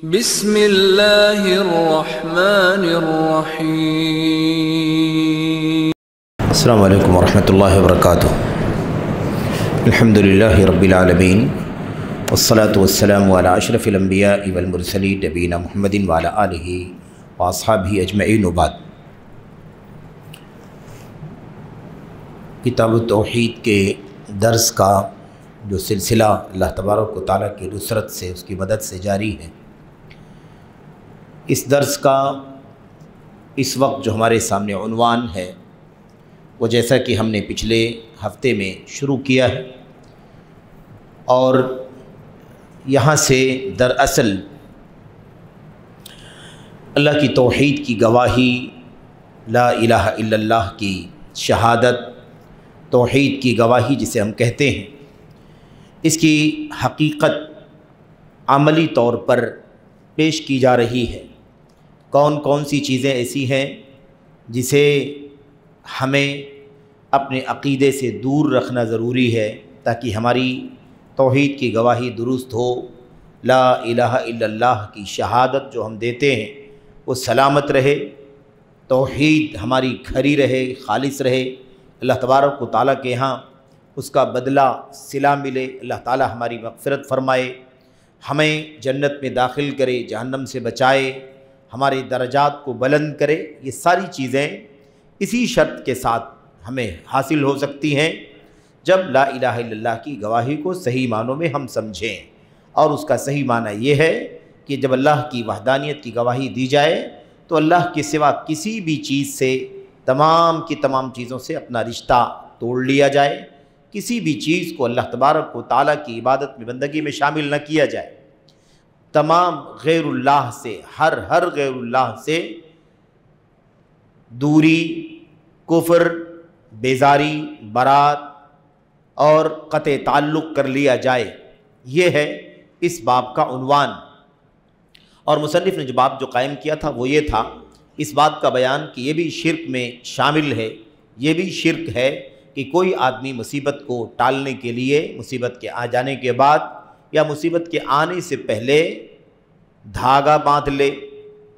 بسم اللہ الرحمن الرحیم۔ السلام علیکم ورحمۃ اللہ وبرکاتہ۔ الحمد للہ رب العالمین والصلاة والسلام علی اشرف الانبیاء والمرسلین نبینا محمد وعلی آلہ واصحابہ اجمعین وبعد۔ کتاب التوحید کے درس کا جو سلسلہ اللہ تبارک و تعالیٰ کی نصرت سے، اس کی مدد سے جاری ہے، اس درس کا اس وقت جو ہمارے سامنے عنوان ہے وہ جیسا کہ ہم نے پچھلے ہفتے میں شروع کیا ہے، اور یہاں سے دراصل اللہ کی توحید کی گواہی، لا الہ الا اللہ کی شہادت، توحید کی گواہی جسے ہم کہتے ہیں، اس کی حقیقت عملی طور پر پیش کی جا رہی ہے۔ کون کون سی چیزیں ایسی ہیں جسے ہمیں اپنے عقیدے سے دور رکھنا ضروری ہے تاکہ ہماری توحید کی گواہی درست ہو، لا الہ الا اللہ کی شہادت جو ہم دیتے ہیں وہ سلامت رہے، توحید ہماری کھری رہے، خالص رہے، اللہ تبارک و تعالیٰ کے ہاں اس کا بدلہ صلہ ملے، اللہ تعالیٰ ہماری مغفرت فرمائے، ہمیں جنت میں داخل کرے، جہنم سے بچائے، ہمارے درجات کو بلند کرے۔ یہ ساری چیزیں اسی شرط کے ساتھ ہمیں حاصل ہو سکتی ہیں جب لا الہ الا اللہ کی گواہی کو صحیح معنوں میں ہم سمجھیں، اور اس کا صحیح معنی یہ ہے کہ جب اللہ کی وحدانیت کی گواہی دی جائے تو اللہ کے سوا کسی بھی چیز سے، تمام کی تمام چیزوں سے اپنا رشتہ توڑ لیا جائے، کسی بھی چیز کو اللہ تبارک و تعالیٰ کی عبادت میں، بندگی میں شامل نہ کیا جائے، تمام غیر اللہ سے، ہر غیر اللہ سے دوری، کفر، بیزاری، برات اور قطع تعلق کر لیا جائے۔ یہ ہے اس باب کا عنوان، اور مصنف نے جو باب جو قائم کیا تھا وہ یہ تھا، اس بات کا بیان کہ یہ بھی شرک میں شامل ہے، یہ بھی شرک ہے کہ کوئی آدمی مصیبت کو ٹالنے کے لیے، مصیبت کے آ جانے کے بعد یا مصیبت کے آنے سے پہلے دھاگا باندھ لے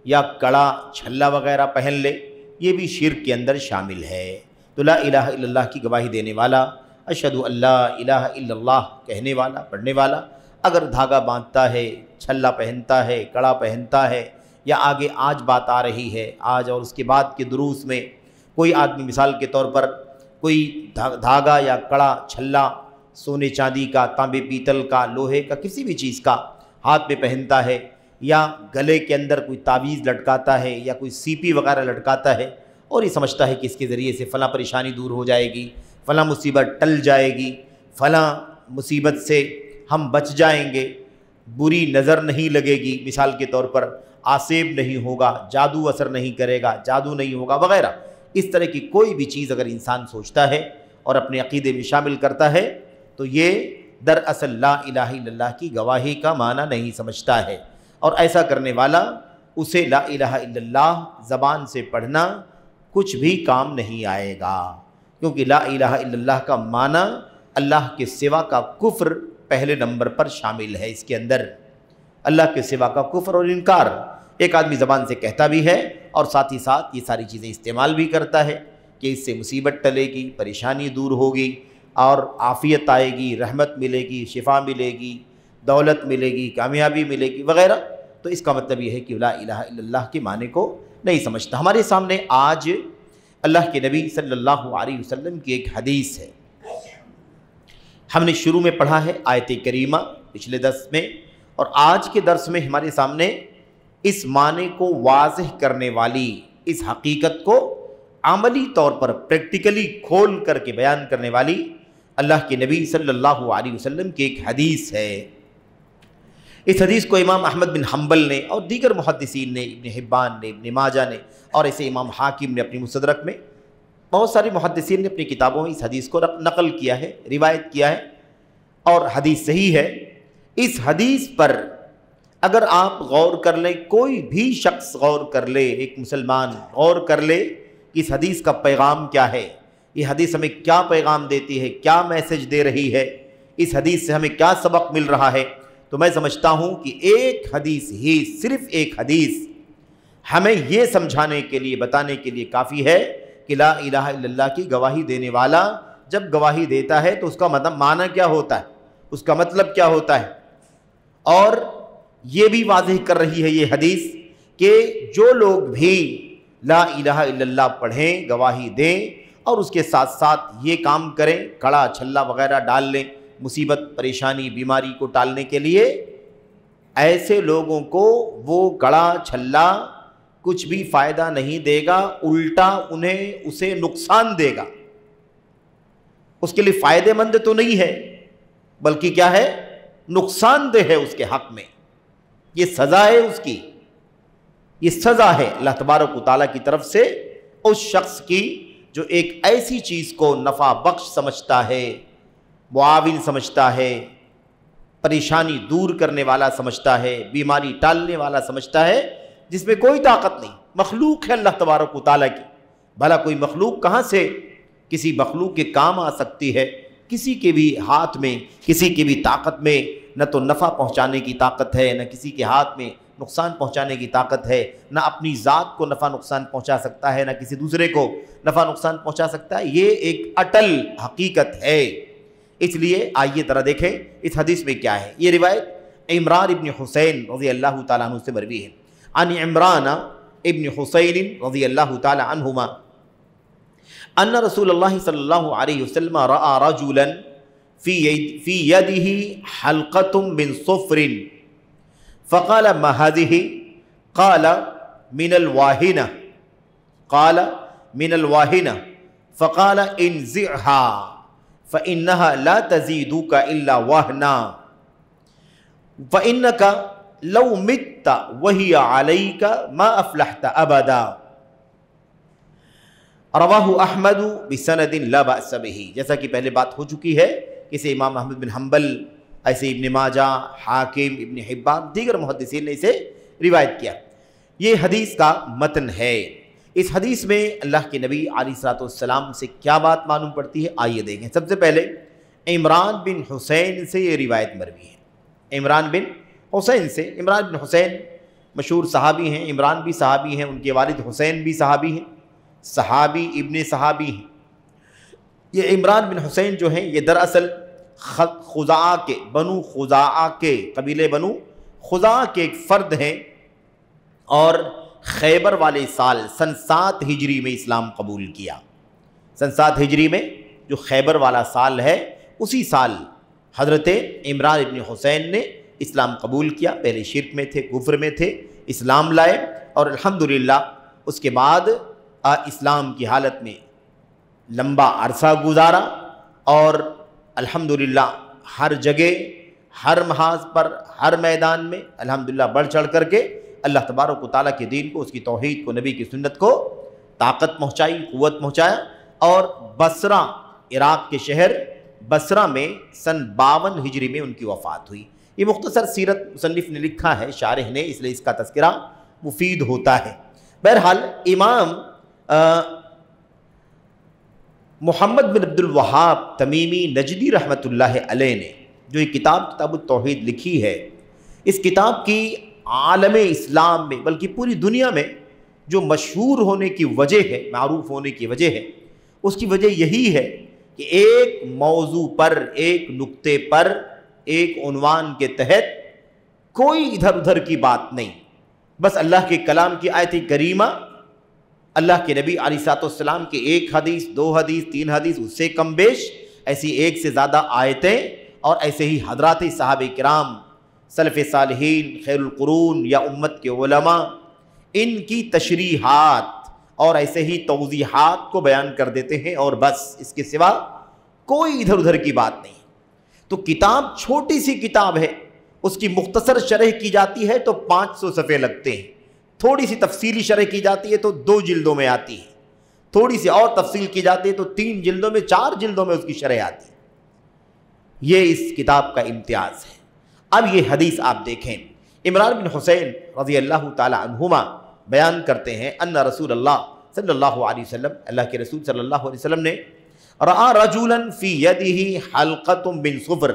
یا کڑا چھلا وغیرہ پہن لے، یہ بھی شرک کے اندر شامل ہے۔ تو لا الہ الا اللہ کی گواہی دینے والا، اشہد ان لا الہ الا اللہ کہنے والا، پڑھنے والا، اگر دھاگا باندھتا ہے، چھلا پہنتا ہے، کڑا پہنتا ہے، یا آگے آج بات آ رہی ہے، آج اور اس کے بعد کے دروس میں کوئی آدمی مثال کے طور پر کوئی دھاگا یا کڑا چھلا سونے چاندی کا، تانبے پیتل کا، لوہے کا، کسی بھی چیز کا ہاتھ میں پہنتا ہے، یا گلے کے اندر کوئی تعویذ لٹکاتا ہے یا کوئی سیپی وغیرہ لٹکاتا ہے، اور یہ سمجھتا ہے کہ اس کے ذریعے سے فلاں پریشانی دور ہو جائے گی، فلاں مصیبت ٹل جائے گی، فلاں مصیبت سے ہم بچ جائیں گے، بری نظر نہیں لگے گی، مثال کے طور پر آسیب نہیں ہوگا، جادو اثر نہیں کرے گا، جادو نہیں ہوگا وغیرہ۔ اس طرح کی کوئی بھی چیز اگر انسان سوچتا ہے اور اپنے عقیدے میں شامل کرتا ہے تو یہ دراصل لا الہ الا اللہ کی گواہی کا معنی نہیں سمجھتا ہے، اور ایسا کرنے والا اسے لا الہ الا اللہ زبان سے پڑھنا کچھ بھی کام نہیں آئے گا، کیونکہ لا الہ الا اللہ کا معنی اللہ کے سوا کا کفر پہلے نمبر پر شامل ہے۔ اس کے اندر اللہ کے سوا کا کفر اور انکار ایک آدمی زبان سے کہتا بھی ہے اور ساتھ ہی ساتھ یہ ساری چیزیں استعمال بھی کرتا ہے کہ اس سے مصیبت ٹلے گی، پریشانی دور ہوگی، اور عافیت آئے گی، رحمت ملے گی، شفا ملے گی، دولت ملے گی، کامیابی ملے گی وغیرہ۔ تو اس کا مطلب یہ ہے کہ لا الہ الا اللہ کے معنی کو نہیں سمجھتا۔ ہمارے سامنے آج اللہ کے نبی صلی اللہ علیہ وسلم کی ایک حدیث ہے، ہم نے شروع میں پڑھا ہے آیت کریمہ پچھلے درس میں، اور آج کے درس میں ہمارے سامنے اس معنی کو واضح کرنے والی، اس حقیقت کو عملی طور پر پریکٹیکلی کھول کر کے بیان کرنے والی اللہ کے نبی صلی اللہ علیہ وسلم کی ایک حدیث ہے۔ اس حدیث کو امام احمد بن حنبل نے اور دیگر محدثین نے، ابن حبان نے، ابن ماجہ نے، اور ایسے امام حاکم نے اپنی مستدرک میں، بہت سارے محدثین نے اپنی کتابوں میں اس حدیث کو نقل کیا ہے، روایت کیا ہے، اور حدیث صحیح ہے۔ اس حدیث پر اگر آپ غور کر لیں، کوئی بھی شخص غور کر لے، ایک مسلمان غور کر لے کہ اس حدیث کا پیغام کیا ہے، یہ حدیث ہمیں کیا پیغام دیتی ہے، کیا میسج دے رہی ہے، اس حدیث سے ہمیں کیا سبق مل رہا ہے، تو میں سمجھتا ہوں کہ ایک حدیث ہی، صرف ایک حدیث ہمیں یہ سمجھانے کے لیے، بتانے کے لیے کافی ہے کہ لا الہ الا اللہ کی گواہی دینے والا جب گواہی دیتا ہے تو اس کا مطلب معنی کیا ہوتا ہے، اس کا مطلب کیا ہوتا ہے۔ اور یہ بھی واضح کر رہی ہے یہ حدیث کہ جو لوگ بھی لا الہ الا اللہ پڑھیں، گواہی دیں اور اس کے ساتھ ساتھ یہ کام کریں، کڑا چھلا وغیرہ ڈال لیں مصیبت، پریشانی، بیماری کو ٹالنے کے لیے، ایسے لوگوں کو وہ کڑا چھلا کچھ بھی فائدہ نہیں دے گا، الٹا انہیں اسے نقصان دے گا۔ اس کے لیے فائدہ مند تو نہیں ہے بلکہ کیا ہے، نقصان دہ ہے اس کے حق میں۔ یہ سزا ہے اس کی، یہ سزا ہے اللہ تبارک و تعالیٰ کی طرف سے اس شخص کی جو ایک ایسی چیز کو نفع بخش سمجھتا ہے، معاون سمجھتا ہے، پریشانی دور کرنے والا سمجھتا ہے، بیماری ٹالنے والا سمجھتا ہے، جس میں کوئی طاقت نہیں، مخلوق ہے اللہ تبارک و تعالیٰ کی۔ بھلا کوئی مخلوق کہاں سے کسی مخلوق کے کام آ سکتی ہے؟ کسی کے بھی ہاتھ میں، کسی کی بھی طاقت میں نہ تو نفع پہنچانے کی طاقت ہے، نہ کسی کے ہاتھ میں نقصان پہنچانے کی طاقت ہے، نہ اپنی ذات کو نفع نقصان پہنچا سکتا ہے، نہ کسی دوسرے کو نفع نقصان پہنچا سکتا ہے۔ یہ ایک اٹل حقیقت ہے۔ اس لیے آئیے ذرا دیکھیں اس حدیث میں کیا ہے۔ یہ روایت عمران ابن حسین رضی اللہ تعالیٰ عنہ سے مروی ہے۔ عن عمران ابن حسین رضی اللہ تعالیٰ عنہما ان رسول اللہ صلی اللہ علیہ وسلم رأى رجلا في يده حلقة من صفر فقال ما هذه؟ قال من الواهنة، قال من الواهنة، فقال انزعها فإنها لا تزيدك إلا وهنا فإنك لو مت وهي عليك ما أفلحت أبدا۔ رواہ احمد بسند لا بأس به۔ جیسا کہ پہلے بات ہو چکی ہے، اسے امام احمد بن حنبل، ایسے ابن ماجہ، حاکم، ابن حبان، دیگر محدثین نے اسے روایت کیا۔ یہ حدیث کا متن ہے۔ اس حدیث میں اللہ کے نبی علیہ الصلوۃ والسلام سے کیا بات معلوم پڑتی ہے، آئیے دیکھیں۔ سب سے پہلے عمران بن حسین سے یہ روایت مروی ہے۔ عمران بن حسین سے، عمران بن حسین مشہور صحابی ہیں، عمران بھی صحابی ہیں، ان کے والد حسین بھی صحابی ہیں، صحابی ابن صحابی ہیں۔ یہ عمران بن حسین جو ہیں یہ دراصل خزاعہ کے، بنو خزاعہ کے، قبیلے بنو خزاعہ کے ایک فرد ہیں، اور خیبر والے سال سن 7 ہجری میں اسلام قبول کیا۔ سن 7 ہجری میں جو خیبر والا سال ہے، اسی سال حضرت عمران ابن حسین نے اسلام قبول کیا۔ پہلے شرک میں تھے، کفر میں تھے، اسلام لائے، اور الحمدللہ اس کے بعد اسلام کی حالت میں لمبا عرصہ گزارا، اور الحمدللہ ہر جگہ، ہر محاذ پر، ہر میدان میں الحمدللہ بڑھ چڑھ کر کے اللہ تبارک و تعالیٰ کے دین کو، اس کی توحید کو، نبی کی سنت کو طاقت پہنچائی، قوت پہنچایا۔ اور بصرہ، عراق کے شہر بصرہ میں سن 52 ہجری میں ان کی وفات ہوئی۔ یہ مختصر سیرت مصنف نے لکھا ہے، شارح نے، اس لیے اس کا تذکرہ مفید ہوتا ہے۔ بہرحال امام محمد بن عبد الوہاب تمیمی نجدی رحمۃ اللہ علیہ نے جو یہ کتاب التوحید لکھی ہے، اس کتاب کی عالم اسلام میں بلکہ پوری دنیا میں جو مشہور ہونے کی وجہ ہے، معروف ہونے کی وجہ ہے، اس کی وجہ یہی ہے کہ ایک موضوع پر، ایک نقطے پر، ایک عنوان کے تحت کوئی ادھر ادھر کی بات نہیں، بس اللہ کے کلام کی آیت کریمہ، اللہ کے نبی علیہ الصلوۃ والسلام کے ایک حدیث، 2 حدیث، 3 حدیث، اس سے کم بیش ایسی ایک سے زیادہ آیتیں، اور ایسے ہی حضرات صحابہ کرام، سلف صالحین، خیر القرون یا امت کے علماء، ان کی تشریحات اور ایسے ہی توضیحات کو بیان کر دیتے ہیں، اور بس اس کے سوا کوئی ادھر ادھر کی بات نہیں۔ تو کتاب چھوٹی سی کتاب ہے، اس کی مختصر شرح کی جاتی ہے تو 500 صفحے لگتے ہیں، تھوڑی سی تفصیلی شرح کی جاتی ہے تو 2 جلدوں میں آتی ہے، تھوڑی سی اور تفصیل کی جاتی ہے تو 3 جلدوں میں، 4 جلدوں میں اس کی شرح آتی ہے۔ یہ اس کتاب کا امتیاز ہے۔ اب یہ حدیث آپ دیکھیں، عمران بن حسین رضی اللہ تعالی عنہما بیان کرتے ہیں ان رسول اللہ صلی اللہ علیہ وسلم، اللہ کے رسول صلی اللہ علیہ وسلم نے رأى رجلا فی یدہ حلقۃ من صفر،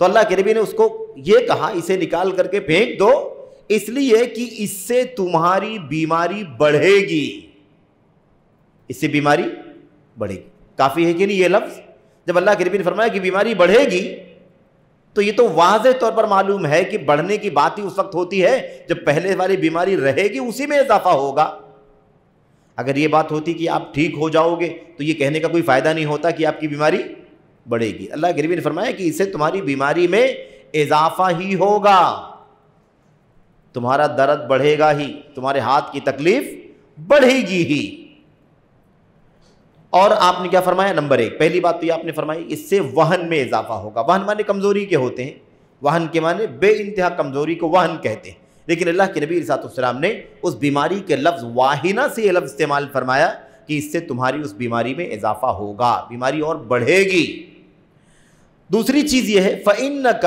تو اللہ کے نبی نے اس کو یہ کہا اسے نکال کر کے پھینک دو، اس لیے کہ اس سے تمہاری بیماری بڑھے گی، اس سے بیماری بڑھے گی۔ کافی ہے کہ نہیں یہ لفظ؟ جب اللہ کے نبی نے فرمایا کہ بیماری بڑھے گی تو یہ تو واضح طور پر معلوم ہے کہ بڑھنے کی بات ہی اس وقت ہوتی ہے جب پہلے والی بیماری رہے گی، اسی میں اضافہ ہوگا۔ اگر یہ بات ہوتی کہ آپ ٹھیک ہو جاؤ گے تو یہ کہنے کا کوئی فائدہ نہیں ہوتا کہ آپ کی بیماری بڑھے گی۔ اللہ کے نبی نے فرمایا کہ اس سے تمہاری بیماری میں اضافہ ہی ہوگا، تمہارا درد بڑھے گا ہی، تمہارے ہاتھ کی تکلیف بڑھے گی ہی۔ اور آپ نے کیا فرمایا؟ نمبر 1 پہلی بات تو یہ آپ نے فرمائی اس سے وہن میں اضافہ ہوگا۔ وہن معنی کمزوری کے ہوتے ہیں، وہن کے معنی بے انتہا کمزوری کو وہن کہتے ہیں، لیکن اللہ کے نبی علیہ السلام نے اس بیماری کے لفظ واہنہ سے یہ لفظ استعمال فرمایا کہ اس سے تمہاری اس بیماری میں اضافہ ہوگا، بیماری اور بڑھے گی۔ دوسری چیز یہ ہے فَإِنَّكَ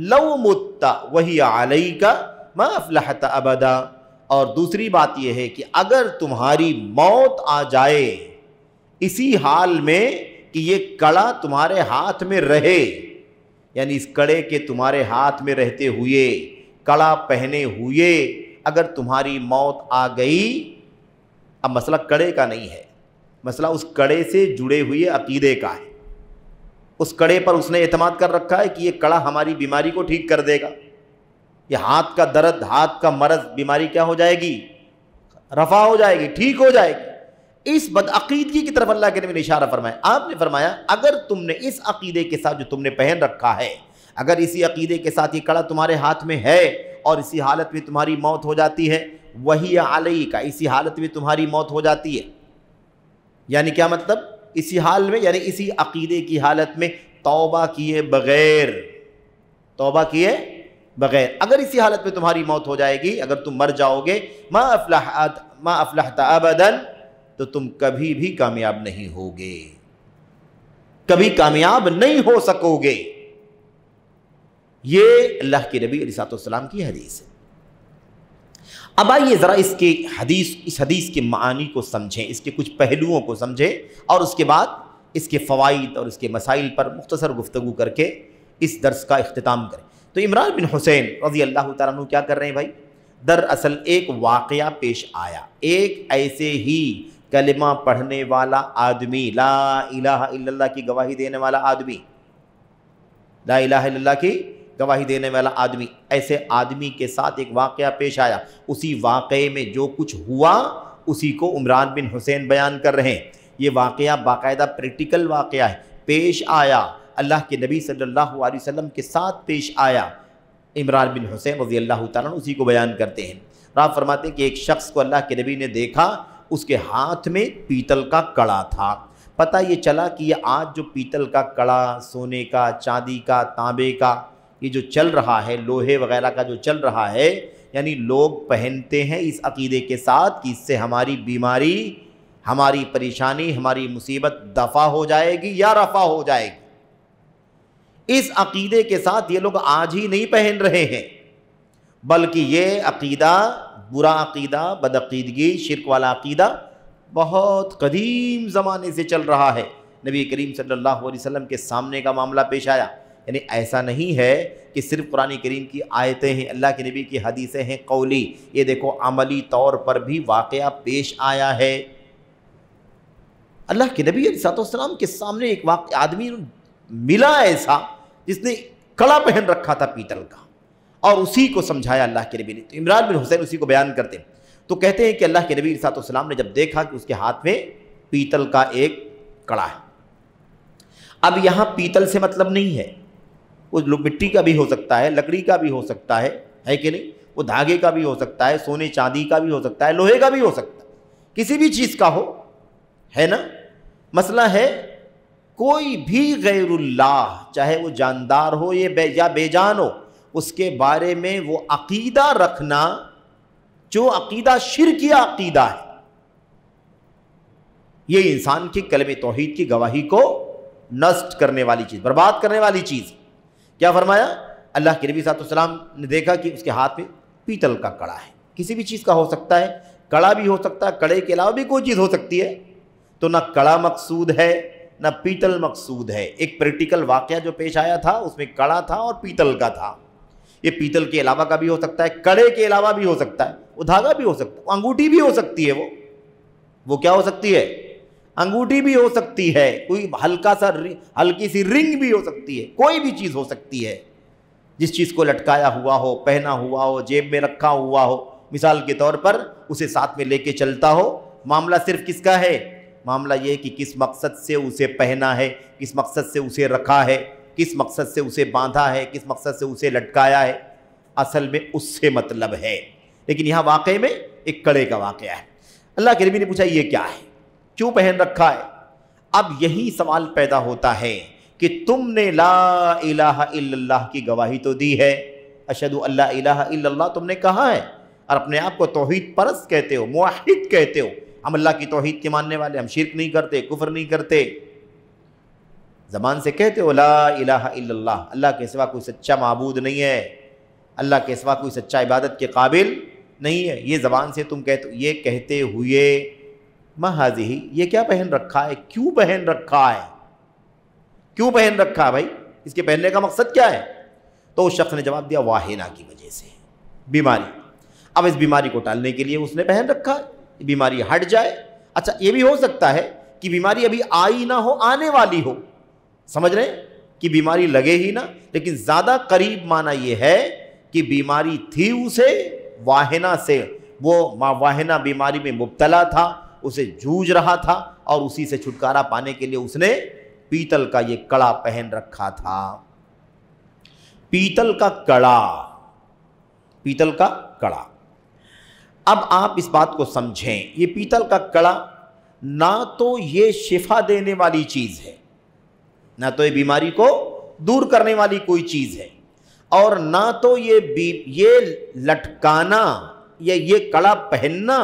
لَوْ مُتَّ وَهِيَ عَلَيْكَ مَا أَفْلَحْتَ أَبَدًا، اور دوسری بات یہ ہے کہ اگر تمہاری موت آ جائے اسی حال میں کہ یہ کڑا تمہارے ہاتھ میں رہے، یعنی اس کڑے کے تمہارے ہاتھ میں رہتے ہوئے، کڑا پہنے ہوئے اگر تمہاری موت آ گئی، اب مسئلہ کڑے کا نہیں ہے، مسئلہ اس کڑے سے جڑے ہوئے عقیدے کا ہے۔ اس کڑے پر اس نے اعتماد کر رکھا ہے کہ یہ کڑا ہماری بیماری کو ٹھیک کر دے گا، یہ ہاتھ کا درد، ہاتھ کا مرض، بیماری کیا ہو جائے گی؟ رفع ہو جائے گی، ٹھیک ہو جائے گی۔ اس بدعقیدگی کی طرف اللہ کے نبی نے اشارہ فرمایا۔ آپ نے فرمایا اگر تم نے اس عقیدے کے ساتھ جو تم نے پہن رکھا ہے، اگر اسی عقیدے کے ساتھ یہ کڑا تمہارے ہاتھ میں ہے اور اسی حالت میں تمہاری موت ہو جاتی ہے، وہی علیک، اسی حالت میں تمہاری موت ہو جاتی ہے، یعنی کیا مطلب؟ اسی حال میں یعنی اسی عقیدے کی حالت میں توبہ کیے بغیر، توبہ کیے بغیر اگر اسی حالت میں تمہاری موت ہو جائے گی، اگر تم مر جاؤ گے، ما افلحت ابدا، تو تم کبھی بھی کامیاب نہیں ہوگے، کبھی کامیاب نہیں ہو سکو گے۔ یہ اللہ کے نبی علیہ السلام کی حدیث ہے۔ اب آئیے ذرا اس حدیث کے معانی کو سمجھیں، اس کے کچھ پہلوؤں کو سمجھیں، اور اس کے بعد اس کے فوائد اور اس کے مسائل پر مختصر گفتگو کر کے اس درس کا اختتام کریں۔ تو عمران بن حسین رضی اللہ تعالیٰ عنہ کیا کر رہے ہیں بھائی؟ دراصل ایک واقعہ پیش آیا، ایک ایسے ہی کلمہ پڑھنے والا آدمی، لا الہ الا اللہ کی گواہی دینے والا آدمی، لا الہ الا اللہ کی گواہی دینے والا آدمی، ایسے آدمی کے ساتھ ایک واقعہ پیش آیا۔ اسی واقعے میں جو کچھ ہوا اسی کو عمران بن حسین بیان کر رہے ہیں۔ یہ واقعہ باقاعدہ پریکٹیکل واقعہ ہے، پیش آیا، اللہ کے نبی صلی اللہ علیہ وسلم کے ساتھ پیش آیا۔ عمران بن حسین رضی اللہ تعالیٰ عنہ اسی کو بیان کرتے ہیں۔ آپ فرماتے ہیں کہ ایک شخص کو اللہ کے نبی نے دیکھا، اس کے ہاتھ میں پیتل کا کڑا تھا۔ پتہ یہ چلا کہ یہ آج جو پیتل کا کڑا، سونے کا، چاندی کا، تانبے کا، یہ جو چل رہا ہے، لوہے وغیرہ کا جو چل رہا ہے، یعنی لوگ پہنتے ہیں اس عقیدے کے ساتھ کہ اس سے ہماری بیماری، ہماری پریشانی، ہماری مصیبت دفع ہو جائے گی یا رفع ہو جائے گی۔ اس عقیدے کے ساتھ یہ لوگ آج ہی نہیں پہن رہے ہیں، بلکہ یہ عقیدہ، برا عقیدہ، بدعقیدگی، شرک والا عقیدہ بہت قدیم زمانے سے چل رہا ہے۔ نبی کریم صلی اللہ علیہ وسلم کے سامنے کا معاملہ پیش آیا۔ یعنی ایسا نہیں ہے کہ صرف قرآن کریم کی آیتیں ہیں، اللہ کے نبی کی حدیثیں ہیں قولی، یہ دیکھو عملی طور پر بھی واقعہ پیش آیا ہے۔ اللہ کے نبی علیہ السلام کے سامنے ایک آدمی ملا ایسا جس نے کڑا پہن رکھا تھا پیتل کا، اور اسی کو سمجھایا اللہ کے نبی نے۔ تو عمران بن حسین اسی کو بیان کرتے ہیں، تو کہتے ہیں کہ اللہ کے نبی علیہ السلام نے جب دیکھا کہ اس کے ہاتھ میں پیتل کا ایک کڑا ہے۔ اب یہاں پیتل سے مطلب نہیں ہے، وہ مٹی کا بھی ہو سکتا ہے، لکڑی کا بھی ہو سکتا ہے کہ نہیں، وہ دھاگے کا بھی ہو سکتا ہے، سونے چاندی کا بھی ہو سکتا ہے، لوہے کا بھی ہو سکتا ہے، کسی بھی چیز کا ہو، ہے نا۔ مسئلہ ہے کوئی بھی غیر اللہ، چاہے وہ جاندار ہو یا بے جان ہو، اس کے بارے میں وہ عقیدہ رکھنا جو عقیدہ شرکیہ عقیدہ ہے، یہ انسان کی کلمہ توحید کی گواہی کو نشٹ کرنے والی چیز، برباد کرنے والی چیز۔ کیا فرمایا؟ اللہ کے نبی صلی اللہ علیہ وسلم نے دیکھا کہ اس کے ہاتھ میں پیتل کا کڑا ہے، کسی بھی چیز کا ہو سکتا ہے، کڑا بھی ہو سکتا ہے، کڑے کے علاوہ بھی کوئی چیز ہو سکتی ہے، تو نہ کڑا مقصود ہے نہ پیتل مقصود ہے۔ ایک پریکٹیکل واقعہ جو پیش آیا تھا اس میں کڑا تھا اور پیتل کا تھا۔ یہ پیتل کے علاوہ کا بھی ہو سکتا ہے، کڑے کے علاوہ بھی ہو سکتا ہے، وہ دھاگا بھی ہو سکتا ہے، وہ انگوٹھی بھی ہو سکتی ہے، وہ کیا ہو سکتی ہے؟ انگوٹھی بھی ہو سکتی ہے، کوئی ہلکی سی رنگ بھی ہو سکتی ہے، کوئی بھی چیز ہو سکتی ہے جس چیز کو لٹکایا ہوا ہو، پہنا ہوا ہو، جیب میں رکھا ہوا ہو، مثال کے طور پر اسے ساتھ میں لے کے چلتا ہو۔ معاملہ صرف کس کا ہے؟ معاملہ یہ کہ کس مقصد سے اسے پہنا ہے، کس مقصد سے اسے رکھا ہے، کس مقصد سے اسے باندھا ہے، کس مقصد سے اسے لٹکایا ہے، اصل میں اس سے مطلب ہے۔ لیکن یہاں واقعے میں ایک کڑے کا واقعہ ہے۔ اللہ کے نبی نے پوچھا یہ کیا ہے، کیوں پہن رکھا ہے؟ اب یہی سوال پیدا ہوتا ہے کہ تم نے لا الہ الا اللہ کی گواہی تو دی ہے، اشہد ان لا الہ الا اللہ تم نے کہا ہے، اور اپنے آپ کو توحید پرست کہتے ہو، موحد کہتے ہو، ہم اللہ کی توحید کے ماننے والے، ہم شرک نہیں کرتے، کفر نہیں کرتے، زبان سے کہتے ہو لا الہ الا اللہ، اللہ کے سوا کوئی سچا معبود نہیں ہے، اللہ کے سوا کوئی سچا عبادت کے قابل نہیں ہے، یہ زبان سے تم کہتے ہو۔ یہ کہتے ہوئے ما ہذہ، یہ کیا پہن رکھا ہے، کیوں پہن رکھا ہے، کیوں پہن رکھا ہے بھائی، اس کے پہننے کا مقصد کیا ہے؟ تو اس شخص نے جواب دیا واہنہ کی وجہ سے، بیماری۔ اب اس بیماری کو ٹالنے کے لیے اس نے پہن رکھا ہے، بیماری ہٹ جائے۔ اچھا یہ بھی ہو سکتا ہے کہ بیماری ابھی آئی نہ ہو، آنے والی ہو، سمجھ رہے ہیں کہ بیماری لگے ہی نہ، لیکن زیادہ قریب معنی یہ ہے کہ بیماری تھی اسے واہنہ سے، وہ واہنہ بیماری میں مبتلا تھا، اسے جوجھ رہا تھا، اور اسی سے چھٹکارا پانے کے لیے اس نے پیتل کا یہ کڑا پہن رکھا تھا۔ پیتل کا کڑا، پیتل کا کڑا۔ اب آپ اس بات کو سمجھیں، یہ پیتل کا کڑا نہ تو یہ شفا دینے والی چیز ہے، نہ تو یہ بیماری کو دور کرنے والی کوئی چیز ہے، اور نہ تو یہ لٹکانا یا یہ کڑا پہننا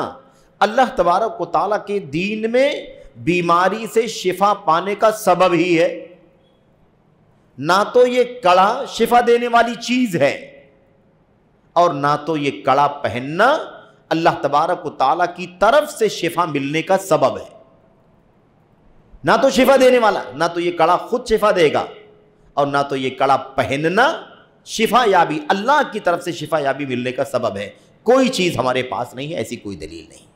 اللہ تبارک و تعالیٰ کے دین میں بیماری سے شفا پانے کا سبب ہی ہے، نہ تو یہ کڑا شفا دینے والی چیز ہے، اور نہ تو یہ کڑا پہننا اللہ تبارک و تعالیٰ کی طرف سے شفا ملنے کا سبب ہے۔ نہ تو شفا دینے والا، نہ تو یہ کڑا خود شفا دے گا، اور نہ تو یہ کڑا پہننا شفا یابی، اللہ کی طرف سے شفا یابی ملنے کا سبب ہے۔ کوئی چیز ہمارے پاس نہیں ہے، ایسی کوئی دلیل نہیں۔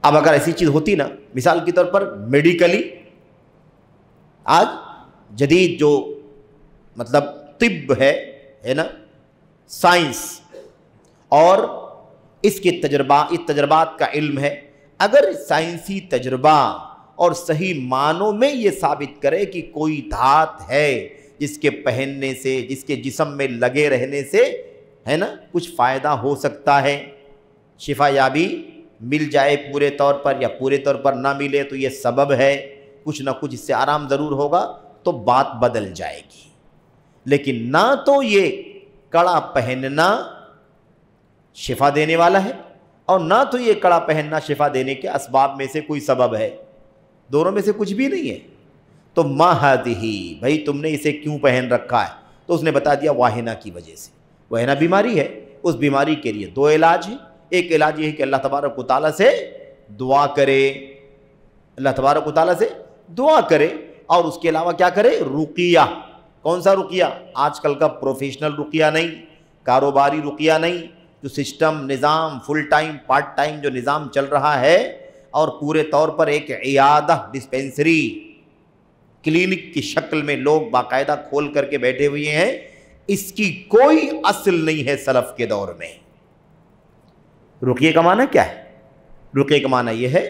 اب اگر ایسی چیز ہوتی نا، مثال کے طور پر میڈیکلی آج جدید جو مطلب طب ہے نا، سائنس اور اس کے تجربات کا علم ہے، اگر سائنسی تجربہ اور صحیح معنوں میں یہ ثابت کرے کہ کوئی دھات ہے جس کے پہننے سے، جس کے جسم میں لگے رہنے سے ہے نا کچھ فائدہ ہو سکتا ہے، شفا یابی مل جائے پورے طور پر یا پورے طور پر نہ ملے تو یہ سبب ہے، کچھ نہ کچھ اس سے آرام ضرور ہوگا، تو بات بدل جائے گی۔ لیکن نہ تو یہ کڑا پہننا شفا دینے والا ہے، اور نہ تو یہ کڑا پہننا شفا دینے کے اسباب میں سے کوئی سبب ہے، دونوں میں سے کچھ بھی نہیں ہے۔ تو ما ہذہ، بھائی تم نے اسے کیوں پہن رکھا ہے؟ تو اس نے بتا دیا واہنہ کی وجہ سے۔ واہنہ بیماری ہے، اس بیماری کے لیے دو علاج ہیں۔ ایک علاج یہ ہے کہ اللہ تبارک و تعالیٰ سے دعا کرے، اللہ تبارک و تعالیٰ سے دعا کرے، اور اس کے علاوہ کیا کرے؟ رقیہ۔ کون سا رقیہ؟ آج کل کا پروفیشنل رقیہ نہیں، کاروباری رقیہ نہیں، جو سسٹم، نظام، فل ٹائم، پارٹ ٹائم جو نظام چل رہا ہے، اور پورے طور پر ایک عیادہ، ڈسپینسری، کلینک کی شکل میں لوگ باقاعدہ کھول کر کے بیٹھے ہوئے ہیں، اس کی کوئی اصل نہیں ہے سلف کے دور میں۔ رقیے کا معنی کیا ہے؟ رقیے کا معنی یہ ہے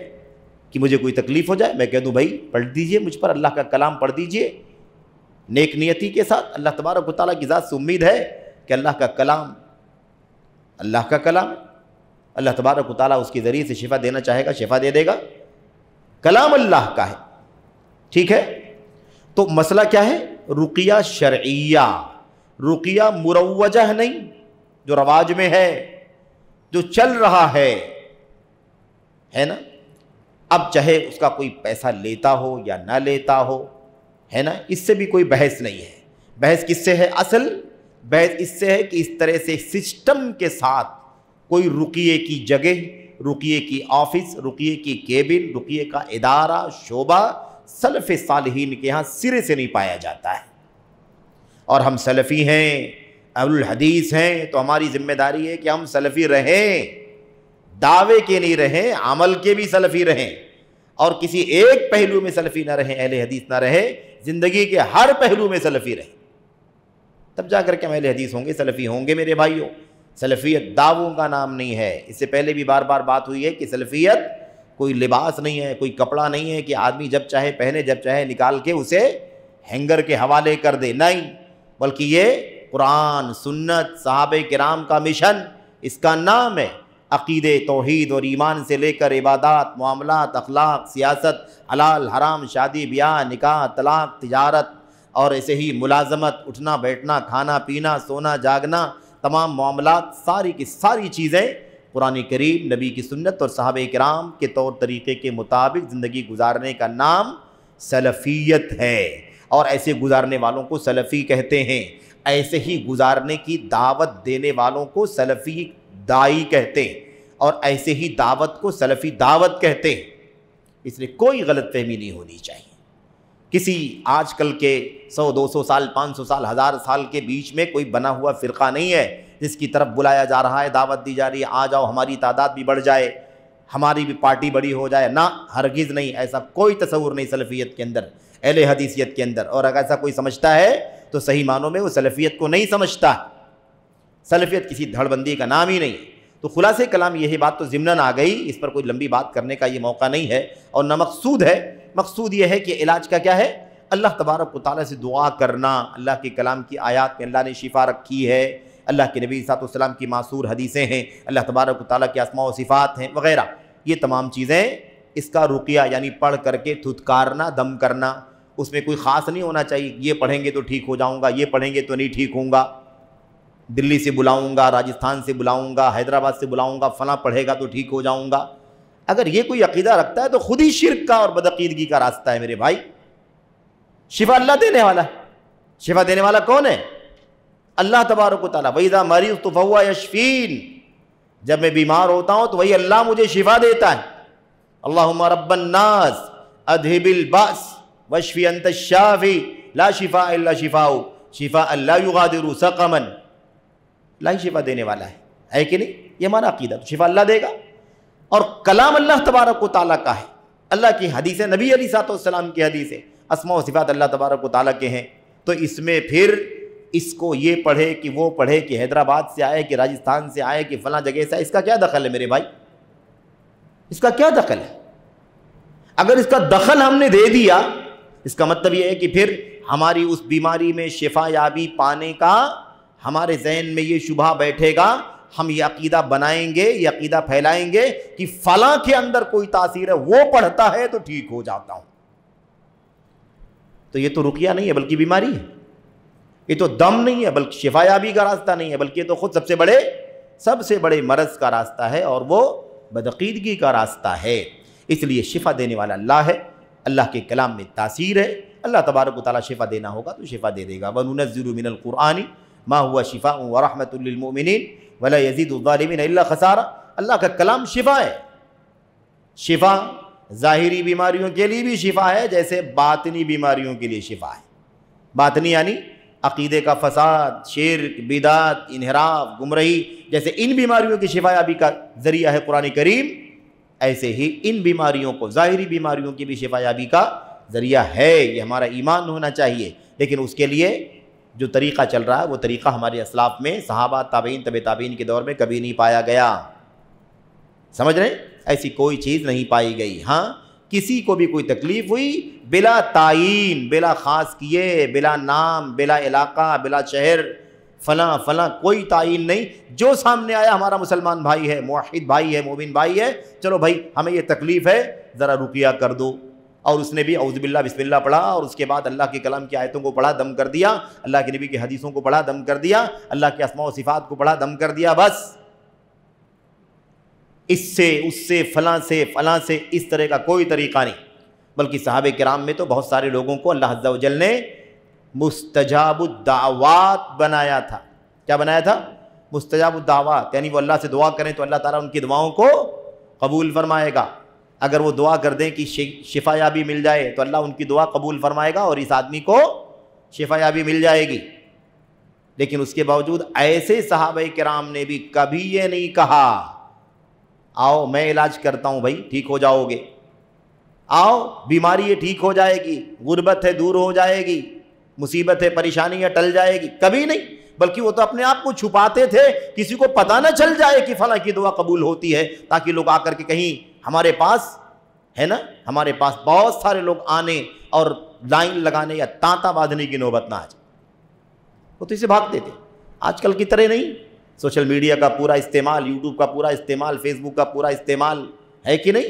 کہ مجھے کوئی تکلیف ہو جائے، میں کہہ دوں بھائی پڑھ دیجئے مجھ پر اللہ کا کلام پڑھ دیجئے، نیک نیتی کے ساتھ، اللہ تبارک و تعالیٰ کی ذات سے امید ہے کہ اللہ کا کلام اللہ تبارک و تعالیٰ اس کے ذریعے سے شفا دینا چاہے گا، شفا دے دے گا، کلام اللہ کا ہے، ٹھیک ہے۔ تو مسئلہ کیا ہے؟ رقیہ شرعیہ، رقیہ مروجہ نہیں، جو رواج میں ہے، جو چل رہا ہے نا، اب چاہے اس کا کوئی پیسہ لیتا ہو یا نہ لیتا ہو، ہے نا، اس سے بھی کوئی بحث نہیں ہے۔ بحث کس سے ہے؟ اصل بحث اس سے ہے کہ اس طرح سے سسٹم کے ساتھ کوئی رقیے کی جگہ، رقیے کی آفس، رقیے کی کیبن، رقیے کا ادارہ، شعبہ سلف صالحین کے ہاں سرے سے نہیں پایا جاتا ہے۔ اور ہم سلفی ہیں، اہل الحدیث ہیں، تو ہماری ذمہ داری ہے کہ ہم سلفی رہیں، دعوے کے نہیں رہیں، عمل کے بھی سلفی رہیں، اور کسی ایک پہلو میں سلفی نہ رہیں، اہل حدیث نہ رہے، زندگی کے ہر پہلو میں سلفی رہیں، تب جا کر کے ہم اہل حدیث ہوں گے، سلفی ہوں گے میرے بھائیوں۔ سلفیت دعووں کا نام نہیں ہے، اس سے پہلے بھی بار بار بات ہوئی ہے کہ سلفیت کوئی لباس نہیں ہے، کوئی کپڑا نہیں ہے کہ آدمی جب چاہے پہنے، جب چاہے نکال کے اسے ہینگر کے حوالے کر دے، نہیں، بلکہ یہ قرآن، سنت، صحابہ کرام کا مشن، اس کا نام ہے۔ عقیدے، توحید اور ایمان سے لے کر عبادات، معاملات، اخلاق، سیاست، حلال حرام، شادی بیاہ، نکاح، طلاق، تجارت، اور ایسے ہی ملازمت، اٹھنا بیٹھنا، کھانا پینا، سونا جاگنا، تمام معاملات، ساری کی ساری چیزیں قرآن کریم، نبی کی سنت اور صحابہ کرام کے طور طریقے کے مطابق زندگی گزارنے کا نام سلفیت ہے، اور ایسے گزارنے والوں کو سلفی کہتے ہیں۔ ایسے ہی گزارنے کی دعوت دینے والوں کو سلفی دائی کہتے ہیں، اور ایسے ہی دعوت کو سلفی دعوت کہتے ہیں۔ اس لیے کوئی غلط فہمی نہیں ہونی چاہیے۔ کسی آج کل کے 100 200 سال 500 سال 1000 سال کے بیچ میں کوئی بنا ہوا فرقہ نہیں ہے جس کی طرف بلایا جا رہا ہے، دعوت دی جا رہی ہے، آ جاؤ ہماری تعداد بھی بڑھ جائے، ہماری بھی پارٹی بڑی ہو جائے، نہ، ہرگز نہیں، ایسا کوئی تصور نہیں سلفیت کے اندر، اہل حدیثیت کے اندر۔ اور اگر ایسا کوئی سمجھتا ہے تو صحیح معنوں میں وہ سلفیت کو نہیں سمجھتا۔ سلفیت کسی دھڑ بندی کا نام ہی نہیں۔ تو خلاصے کلام یہی بات تو ضمناً آ گئی، اس پر کوئی لمبی بات کرنے کا یہ موقع نہیں ہے، اور نہ مقصود ہے۔ مقصود یہ ہے کہ علاج کا کیا ہے؟ اللہ تبارک و تعالیٰ سے دعا کرنا۔ اللہ کے کلام کی آیات میں اللہ نے شفا رکھی ہے، اللہ کے نبی صلی اللہ علیہ وسلم کی معصور حدیثیں ہیں، اللہ تبارک و تعالیٰ کے اسماء و صفات ہیں وغیرہ، یہ تمام چیزیں اس کا رقیہ یعنی پڑھ کر کے دھتکارنا، دم کرنا، اس میں کوئی خاص نہیں ہونا چاہیے، یہ پڑھیں گے تو ٹھیک ہو جاؤں گا، یہ پڑھیں گے تو نہیں ٹھیک ہوں گا، دلی سے بلاؤں گا، راجستھان سے بلاؤں گا، حیدرآباد سے بلاؤں گا، فلاں پڑھے گا تو ٹھیک ہو جاؤں گا۔ اگر یہ کوئی عقیدہ رکھتا ہے تو خود ہی شرک کا اور بدعقیدگی کا راستہ ہے میرے بھائی۔ شفا اللہ دینے والا ہے۔ شفا دینے والا کون ہے؟ اللہ تبارک و تعالیٰ۔ وَإِذَا مَرِضْتُ فَهُوَ يَشْفِينِ، جب میں بیمار ہوتا ہوں تو وہی اللہ مجھے شفا دیتا ہے۔ اللہم رب الناس اذھب البأس واشفی انت الشافی لا شفاء الا شفاؤک شفاء لا یغادر سقما۔ اللہ ہی شفا دینے والا ہے کہ نہیں؟ یہ ہمارا عقیدہ، تو شفا اللہ دے گا۔ اور کلام اللہ تبارک و تعالیٰ کا ہے، اللہ کی حدیثیں، نبی علیہ السلام کی حدیثیں، اسماء و صفات اللہ تبارک و تعالیٰ کے ہیں، تو اس میں پھر اس کو یہ پڑھے کہ وہ پڑھے کہ حیدرآباد سے آئے کہ راجستھان سے آئے کہ فلاں جگہ سے آئے، اس کا کیا دخل ہے میرے بھائی؟ اس کا کیا دخل ہے؟ اگر اس کا دخل ہم نے دے دیا، اس کا مطلب یہ ہے کہ پھر ہماری اس بیماری میں شفا یابی پانے کا ہمارے ذہن میں یہ شبہ بیٹھے گا، ہم یہ عقیدہ بنائیں گے، یہ عقیدہ پھیلائیں گے کہ فلاں کے اندر کوئی تاثیر ہے، وہ پڑھتا ہے تو ٹھیک ہو جاتا ہوں۔ تو یہ تو رقیہ نہیں ہے بلکہ بیماری ہے، یہ تو دم نہیں ہے بلکہ شفا یابی کا راستہ نہیں ہے، بلکہ یہ تو خود سب سے بڑے مرض کا راستہ ہے، اور وہ بدعقیدگی کا راستہ ہے۔ اس لیے شفا دینے والا اللہ ہے، اللہ کے کلام میں تاثیر ہے، اللہ تبارک و تعالیٰ شفا دینا ہوگا تو شفا دے دے گا۔ وَنُنَزِّلُ مِنَ الْقُرْآنِ مَا هُوَ شِفَاءٌ وَرَحْمَةٌ لِّلْمُؤْمِنِينَ وَلَا يَزِيدُ الظَّالِمِينَ إِلَّا خَسَارًا۔ اللہ کا کلام شفا ہے، شفا ظاہری بیماریوں کے لیے بھی شفا ہے، جیسے باطنی بیماریوں کے لیے شفا ہے۔ باطنی یعنی عقیدے کا فساد، شرک، بدعت، انحراف، گمراہی، جیسے ان بیماریوں کی شفا یابی کا ذریعہ ہے قرآن کریم، ایسے ہی ان بیماریوں کو، ظاہری بیماریوں کی بھی شفا یابی کا ذریعہ ہے۔ یہ ہمارا ایمان ہونا چاہیے، لیکن اس کے لیے جو طریقہ چل رہا ہے وہ طریقہ ہمارے اسلاف میں، صحابہ، تابعین، تبع تابعین کے دور میں کبھی نہیں پایا گیا۔ سمجھ رہے ہیں؟ ایسی کوئی چیز نہیں پائی گئی۔ ہاں، کسی کو بھی کوئی تکلیف ہوئی، بلا تعین، بلا خاص کیے، بلا نام، بلا علاقہ، بلا شہر، فلاں فلاں، کوئی تعین نہیں، جو سامنے آیا ہمارا مسلمان بھائی ہے، موحد بھائی ہے، مومن بھائی ہے، چلو بھائی ہمیں یہ تکلیف ہے، ذرا رقیہ کر دو، اور اس نے بھی اعوذ باللہ بسم اللہ پڑھا، اور اس کے بعد اللہ کے کلام کی آیتوں کو پڑھا، دم کر دیا، اللہ کے نبی کی حدیثوں کو پڑھا، دم کر دیا، اللہ کے اسماء و صفات کو پڑھا، دم کر دیا، بس۔ اس سے فلاں سے اس طرح کا کوئی طریقہ نہیں۔ بلکہ صحابہ کرام میں تو بہت سارے لوگوں کو اللہ عز و جل نے مستجاب الدعوات بنایا تھا۔ کیا بنایا تھا؟ مستجاب الدعوات، یعنی وہ اللہ سے دعا کریں تو اللہ تعالیٰ ان کی دعاؤں کو قبول فرمائے گا۔ اگر وہ دعا کر دیں کہ شفا یابی مل جائے تو اللہ ان کی دعا قبول فرمائے گا اور اس آدمی کو شفا یابی مل جائے گی. لیکن اس کے باوجود ایسے صحابہ کرام نے بھی کبھی یہ نہیں کہا آؤ میں علاج کرتا ہوں بھائی ٹھیک ہو جاؤ گے, آؤ بیماری یہ ٹھیک ہو جائے گی, غربت ہے دور ہو جائے گی, مصیبت ہے پریشانی ہے ٹل جائے گی, کبھی نہیں. بلکہ وہ تو اپنے آپ کو چھپاتے تھے, کسی کو پتہ نہ چل جائے کہ فلاں کی دعا قبول ہوتی ہے, تاکہ لوگ آ کر کے کہیں ہمارے پاس ہے نا, ہمارے پاس بہت سارے لوگ آنے اور لائن لگانے یا تانتا باندھنے کی نوبت نہ آ جائے. وہ تو اسے بھاگتے تھے. آج کل کی طرح نہیں, سوشل میڈیا کا پورا استعمال, یوٹیوب کا پورا استعمال, فیس بک کا پورا استعمال ہے کہ نہیں,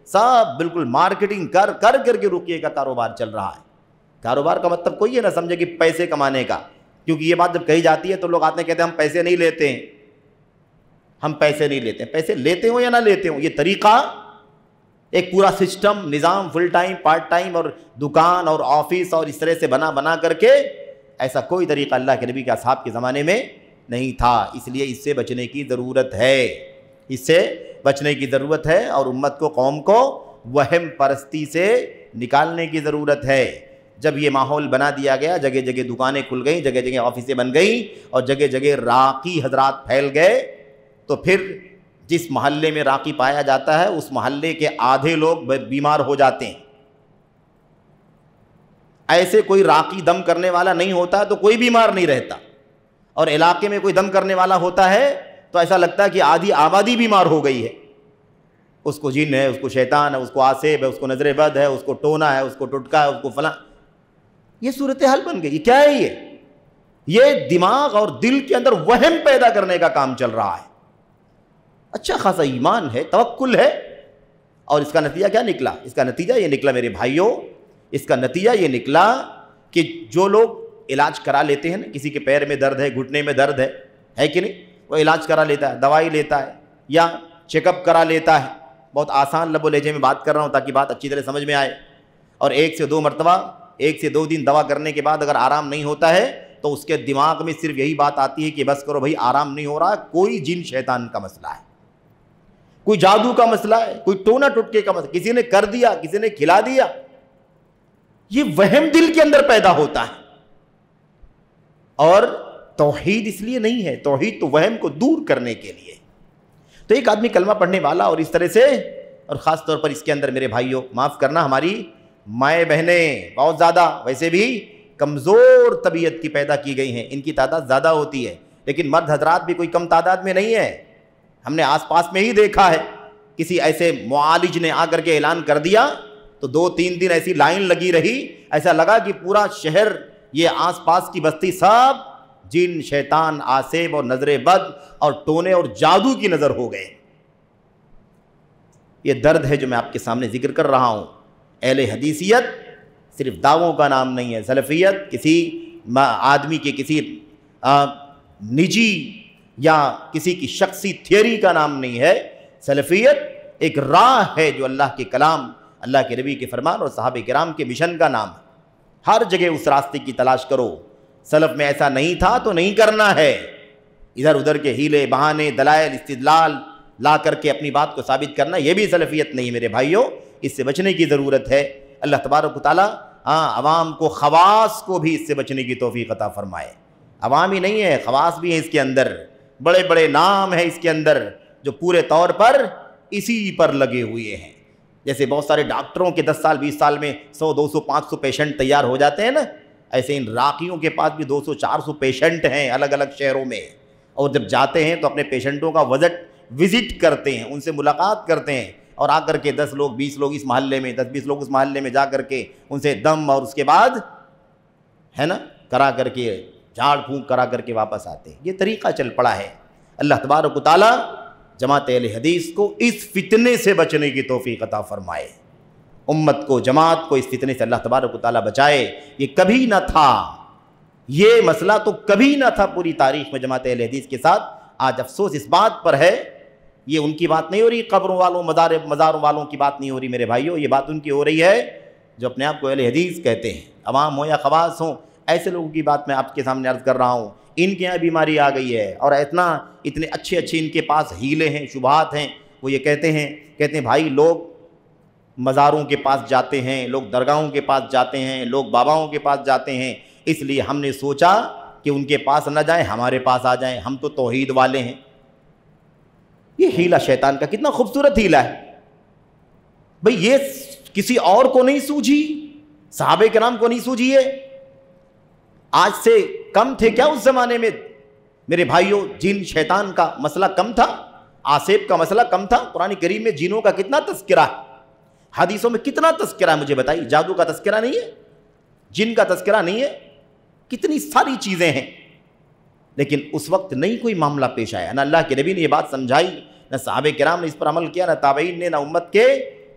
سب بالکل مارکیٹنگ کر کے رقیے کا کاروبار چل رہا ہے. کاروبار کا مطلب کوئی یہ نہ سمجھے کہ پیسے کمانے کا, کیونکہ یہ بات جب کہی جاتی ہے تو لوگ آتے ہیں کہتے ہیں ہم پیسے نہیں لیتے ہیں, ہم پیسے نہیں لیتے ہیں. پیسے لیتے ہوں یا نہ لیتے ہوں, یہ طریقہ ایک پورا سسٹم نظام فل ٹائم پارٹ ٹائم اور دکان اور آفس اور اس طرح سے بنا کر کے, ایسا کوئی طریقہ اللہ کے نبی کے اصحاب کے زمانے میں نہیں تھا. اس لیے اس سے بچنے کی ضرورت ہے, اس سے بچنے کی ضرورت ہے, اور امت کو قوم کو وہم پرستی سے نکالنے کی ضرورت ہے. جب یہ ماحول بنا دیا گیا, جگہ جگہ دکانیں کھل گئیں, جگہ جگہ آفسیں بن گئیں اور جگہ جگہ راقی حضرات پھیل گئے, تو پھر جس محلے میں راقی پایا جاتا ہے اس محلے کے آدھے لوگ بیمار ہو جاتے ہیں. ایسے کوئی راقی دم کرنے والا نہیں ہوتا تو کوئی بیمار نہیں رہتا, اور علاقے میں کوئی دم کرنے والا ہوتا ہے تو ایسا لگتا ہے کہ آدھی آبادی بیمار ہو گئی ہے. اس کو جن ہے, اس کو شیطان ہے, اس کو آسیب ہے, اس کو نظر بد ہے, اس کو ٹونا ہے, اس کو ٹٹکا ہے, اس کو فلاں. یہ صورتحال بن گئی. کیا ہے یہ دماغ اور دل کے اندر وہم پیدا کرنے کا کام چل رہا ہے. اچھا خاصا ایمان ہے, توکل ہے, اور اس کا نتیجہ کیا نکلا؟ اس کا نتیجہ یہ نکلا میرے بھائیوں, اس کا نتیجہ یہ نکلا کہ جو لوگ علاج کرا لیتے ہیں نا, کسی کے پیر میں درد ہے, گھٹنے میں درد ہے کہ نہیں, وہ علاج کرا لیتا ہے, دوائی لیتا ہے یا چیک اپ کرا لیتا ہے. بہت آسان لب و لہجے میں بات کر رہا ہوں تاکہ بات اچھی طرح سمجھ میں آئے. اور 1 سے 2 مرتبہ 1 سے 2 دن دوا کرنے کے بعد اگر آرام نہیں ہوتا ہے تو اس کے دماغ میں صرف یہی بات آتی ہے کہ بس کرو بھائی آرام نہیں ہو رہا, کوئی جن شیطان کا مسئلہ ہے, کوئی جادو کا مسئلہ ہے, کوئی ٹونا ٹٹکے کا مسئلہ, کسی نے کر دیا, کسی نے کھلا دیا. یہ وہم دل کے اندر پیدا ہوتا ہے. اور توحید اس لیے نہیں ہے, توحید تو وہم کو دور کرنے کے لیے. تو ایک آدمی کلمہ پڑھنے والا اور اس طرح سے, اور خاص طور پر اس کے اندر میرے بھائیوں معاف کرنا, ہماری مائیں بہنیں بہت زیادہ ویسے بھی کمزور طبیعت کی پیدا کی گئی ہیں, ان کی تعداد زیادہ ہوتی ہے, لیکن مرد حضرات بھی کوئی کم تعداد میں نہیں ہے. ہم نے آس پاس میں ہی دیکھا ہے, کسی ایسے معالج نے آ کر کے اعلان کر دیا تو 2-3 دن ایسی لائن لگی رہی, ایسا لگا کہ پورا شہر, یہ آس پاس کی بستی سب جن شیطان آسیب اور نظر بد اور ٹونے اور جادو کی نظر ہو گئے. یہ درد ہے جو میں آپ کے سامنے ذکر کر رہا ہوں. اہل حدیثیت صرف دعووں کا نام نہیں ہے, سلفیت کسی آدمی کے کسی نجی یا کسی کی شخصی تھیوری کا نام نہیں ہے. سلفیت ایک راہ ہے جو اللہ کے کلام, اللہ کے نبی کے فرمان اور صحابہ کرام کے مشن کا نام ہے. ہر جگہ اس راستے کی تلاش کرو. سلف میں ایسا نہیں تھا تو نہیں کرنا ہے, ادھر ادھر کے ہیلے بہانے دلائل استدلال لا کر کے اپنی بات کو ثابت کرنا, یہ بھی سلفیت نہیں میرے بھائیوں. اس سے بچنے کی ضرورت ہے. اللہ تبارک و تعالیٰ عوام کو, خواص کو بھی اس سے بچنے کی توفیق عطا فرمائے. عوام ہی نہیں ہے, خواص بھی ہیں اس کے اندر, بڑے بڑے نام ہیں اس کے اندر جو پورے طور پر اسی پر لگے ہوئے ہیں. جیسے بہت سارے ڈاکٹروں کے 10 سال 20 سال میں 100 200 500 پیشنٹ تیار ہو جاتے ہیں نا, ایسے ان راقیوں کے پاس بھی 200 400 پیشنٹ ہیں الگ الگ شہروں میں, اور جب جاتے ہیں تو اپنے پیشنٹوں کا وزٹ کرتے ہیں, ان سے ملاقات کرتے ہیں, اور آ کر کے 10 لوگ 20 لوگ اس محلے میں, 10-20 لوگ اس محلے میں جا کر کے ان سے دم اور اس کے بعد ہے نا کرا کر کے جھاڑ پھونک کرا کر کے واپس آتے ہیں. یہ طریقہ چل پڑا ہے. اللہ تبارک و تعالیٰ جماعت اہل حدیث کو اس فتنے سے بچنے کی توفیق عطا فرمائے. امت کو, جماعت کو اس فتنے سے اللہ تبارک و تعالیٰ بچائے. یہ کبھی نہ تھا, یہ مسئلہ تو کبھی نہ تھا پوری تاریخ میں جماعت اہل حدیث کے ساتھ. آج افسوس اس بات پر ہے, یہ ان کی بات نہیں ہو رہی, قبروں والوں مزاروں والوں کی بات نہیں ہو رہی میرے بھائیوں, یہ بات ان کی ہو رہی ہے جو اپنے آپ کو اہل حدیث کہتے ہیں, عوام ہو یا خواص ہوں. ایسے لوگوں کی بات میں آپ کے سامنے عرض کر رہا ہوں. ان کے یہاں بیماری آ گئی ہے اور اتنے اچھے ان کے پاس ہیلے ہیں, شبہات ہیں. وہ یہ کہتے ہیں بھائی لوگ مزاروں کے پاس جاتے ہیں، لوگ درگاہوں کے پاس جاتے ہیں، لوگ باباؤں کے پاس جاتے ہیں، اس لیے ہم نے سوچا کہ ان کے پاس نہ جائیں، ہمارے پاس آ جائیں، ہم تو توحید والے ہیں۔ یہ ہیلا شیطان کا کتنا خوبصورت ہیلا ہے بھئی، یہ کسی اور کو نہیں سوجھی، صحابہ کرام کو نہیں سوجھی، یہ آج سے کم تھے کیا اس زمانے میں؟ میرے بھائیوں، جن شیطان کا مسئلہ کم تھا، آصیب کا مسئلہ کم تھا؟ قرآن کریم میں جنوں کا کتنا تذکرہ ہے، حدیثوں میں کتنا تذکرہ ہے، مجھے بتائیے۔ جادو کا تذکرہ نہیں ہے، جن کا تذکرہ نہیں ہے، کتنی ساری چیزیں ہیں، لیکن اس وقت نہیں کوئی معاملہ پیش آیا، نہ اللہ کے نبی نے یہ بات سمجھائی، نہ صحابہ کرام نے اس پر عمل کیا، نہ تابعین نے، نہ امت کے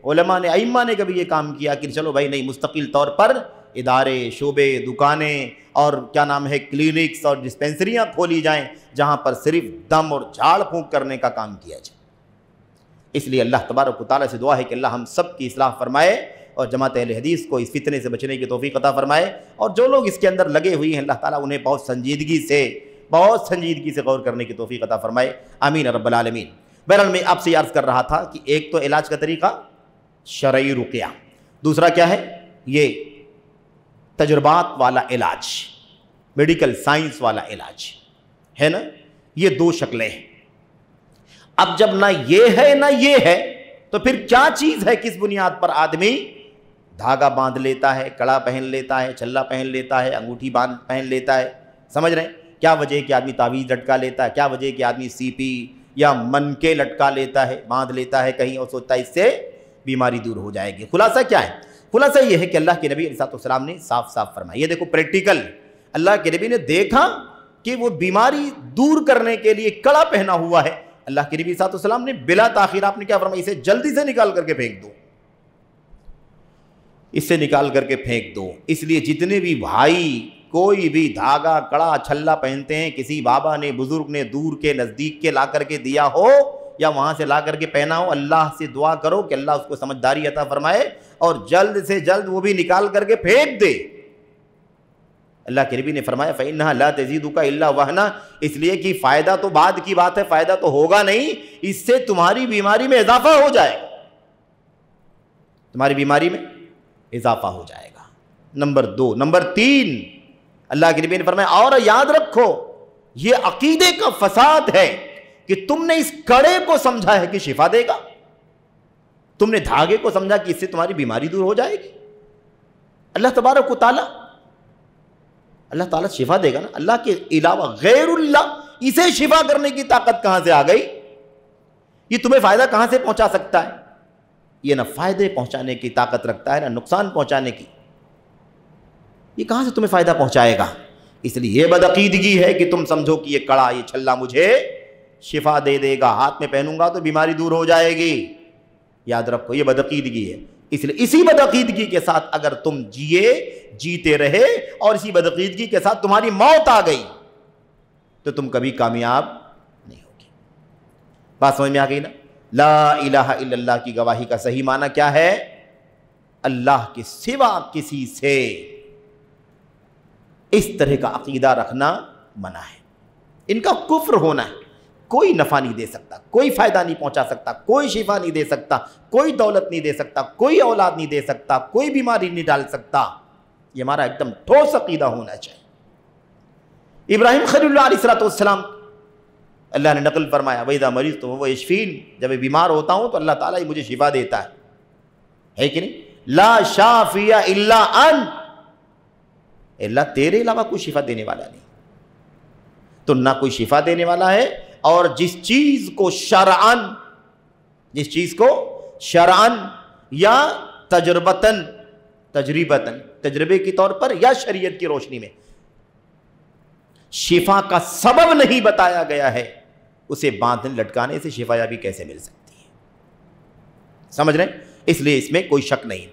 علماء نے، ائمہ نے کبھی یہ کام کیا کہ چلو بھائی نہیں، مستقل طور پر ادارے، شعبے، دکانیں اور کیا نام ہے کلینکس اور ڈسپینسریاں کھولی جائیں جہاں پر صرف دم اور جھاڑ پھونک کرنے کا کام کیا جائے۔ اس لیے اللہ تبارک و تعالیٰ سے دعا ہے کہ اللہ ہم سب کی اصلاح فرمائے اور جماعت اہل حدیث کو اس فتنے سے بچنے کی توفیق عطا فرمائے، اور جو لوگ اس کے اندر لگے ہوئے ہیں اللہ تعالیٰ انہیں بہت سنجیدگی سے غور کرنے کی توفیق عطا فرمائے، آمین رب العالمین۔ بہرحال میں آپ سے عرض کر رہا تھا کہ ایک تو علاج کا طریقہ شرعی رقیہ، دوسرا کیا ہے؟ یہ تجربات والا علاج، میڈیکل سائنس والا علاج ہے نا، یہ دو شکلیں ہیں۔ اب جب نہ یہ ہے نہ یہ ہے تو پھر کیا چیز ہے؟ کس بنیاد پر آدمی دھاگا باندھ لیتا ہے، کڑا پہن لیتا ہے، چھلا پہن لیتا ہے، انگوٹھی پہن لیتا ہے؟ سمجھ رہے ہیں؟ کیا وجہ ہے کہ آدمی تعویذ لٹکا لیتا ہے؟ کیا وجہ ہے کہ آدمی سی پی یا من کے لٹکا لیتا ہے، باندھ لیتا ہے کہیں اور سوچتا ہے اس سے بیماری دور ہو جائے گی؟ خلاصہ کیا ہے؟ خلاصہ یہ ہے کہ اللہ کے نبی علیہ السلام نے صاف صاف فرمایا، یہ دیکھو پریکٹیکل، اللہ کے نبی نے دیکھا کہ وہ بیماری دور کرنے کے لیے کڑا پہنا ہوا ہے، اللہ کے نبی صلی اللہ علیہ وسلم نے بلا تاخیر آپ نے کیا فرمایا؟ اسے جلدی سے نکال کر کے پھینک دو، اس سے نکال کر کے پھینک دو۔ اس لیے جتنے بھی بھائی کوئی بھی دھاگا، کڑا، چھلا پہنتے ہیں، کسی بابا نے، بزرگ نے، دور کے نزدیک کے لا کر کے دیا ہو یا وہاں سے لا کر کے پہنا ہو، اللہ سے دعا کرو کہ اللہ اس کو سمجھداری عطا فرمائے اور جلد سے جلد وہ بھی نکال کر کے پھینک دے۔ اللہ کے نبی نے فرمایا فَإِنَّهَا لَا تَزِيدُكَ إِلَّا وَهْنًا، اس لیے کہ فائدہ تو بعد کی بات ہے، فائدہ تو ہوگا نہیں، اس سے تمہاری بیماری میں اضافہ ہو جائے گا، تمہاری بیماری میں اضافہ ہو جائے گا۔ نمبر 2، نمبر 3، اللہ کے نبی نے فرمایا اور یاد رکھو یہ عقیدے کا فساد ہے کہ تم نے اس کڑے کو سمجھا ہے کہ شفا دے گا، تم نے دھاگے کو سمجھا کہ اس سے تمہاری بیماری دور ہو جائے گی۔ اللہ تبارک و تعالیٰ، اللہ تعالیٰ شفا دے گا نا، اللہ کے علاوہ غیر اللہ اسے شفا کرنے کی طاقت کہاں سے آ گئی؟ یہ تمہیں فائدہ کہاں سے پہنچا سکتا ہے؟ یہ نہ فائدے پہنچانے کی طاقت رکھتا ہے نہ نقصان پہنچانے کی، یہ کہاں سے تمہیں فائدہ پہنچائے گا؟ اس لیے یہ بدعقیدگی ہے کہ تم سمجھو کہ یہ کڑا، یہ چھلا مجھے شفا دے دے گا، ہاتھ میں پہنوں گا تو بیماری دور ہو جائے گی۔ یاد رکھو یہ بدعقیدگی ہے۔ اس لیے اسی بدعقیدگی کے ساتھ اگر تم جیتے رہے اور اسی بدعقیدگی کے ساتھ تمہاری موت آ گئی تو تم کبھی کامیاب نہیں ہوگی۔ بات سمجھ میں آ گئی نا؟ لا الہ الا اللہ کی گواہی کا صحیح معنی کیا ہے؟ اللہ کے سوا کسی سے اس طرح کا عقیدہ رکھنا منع ہے، ان کا کفر ہونا ہے۔ کوئی نفع نہیں دے سکتا، کوئی فائدہ نہیں پہنچا سکتا، کوئی شفا نہیں دے سکتا، کوئی دولت نہیں دے سکتا، کوئی اولاد نہیں دے سکتا، کوئی بیماری نہیں ڈال سکتا، یہ ہمارا ایک دم ٹھوس عقیدہ ہونا چاہیے۔ ابراہیم خلیل اللہ علیہ السلام، اللہ نے نقل فرمایا وَإِذَا مَرِضْتُ فَهُوَ يَشْفِينِ، جب میں بیمار ہوتا ہوں تو اللہ تعالیٰ ہی مجھے شفا دیتا ہے کہ نہیں؟ لا شافی الا انت، اللہ تیرے علاوہ کوئی شفا دینے والا نہیں، تو نہ کوئی شفا دینے والا ہے، اور جس چیز کو شرعاً یا تجربے کے طور پر یا شریعت کی روشنی میں شفا کا سبب نہیں بتایا گیا ہے، اسے باندھنے لٹکانے سے شفا یابی کیسے مل سکتی ہے؟ سمجھ رہے ہیں؟ اس لیے اس میں کوئی شک نہیں۔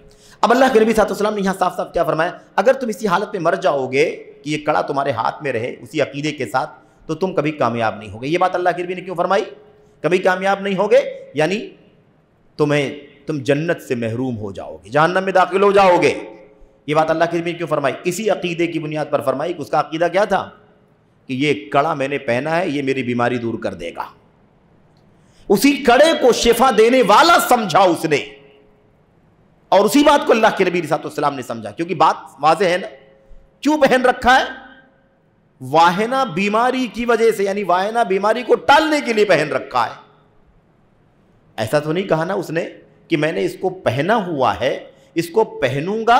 اب اللہ کے نبی صلی اللہ علیہ وسلم نے یہاں صاف صاف کیا فرمایا؟ اگر تم اسی حالت میں مر جاؤ گے کہ یہ کڑا تمہارے ہاتھ میں رہے اسی عقیدے کے ساتھ، تو تم کبھی کامیاب نہیں ہوگے۔ یہ بات اللہ کے نبی نے کیوں فرمائی؟ کبھی کامیاب نہیں ہوگے یعنی تم جنت سے محروم ہو جاؤ گے، جہنم میں داخل ہو جاؤ گے۔ یہ بات اللہ کے نبی نے کیوں فرمائی؟ اسی عقیدے کی بنیاد پر فرمائی کہ اس کا عقیدہ کیا تھا کہ یہ کڑا میں نے پہنا ہے، یہ میری بیماری دور کر دے گا۔ اسی کڑے کو شفا دینے والا سمجھا اس نے، اور اسی بات کو اللہ کے نبی صلی اللہ علیہ وسلم نے سمجھا، کیونکہ بات واضح ہے نا. کیوں پہن رکھا ہے؟ واہنہ بیماری کی وجہ سے، یعنی واہنہ بیماری کو ٹالنے کے لیے پہن رکھا ہے. ایسا تو نہیں کہا نا اس نے کہ میں نے اس کو پہنا ہوا ہے، اس کو پہنوں گا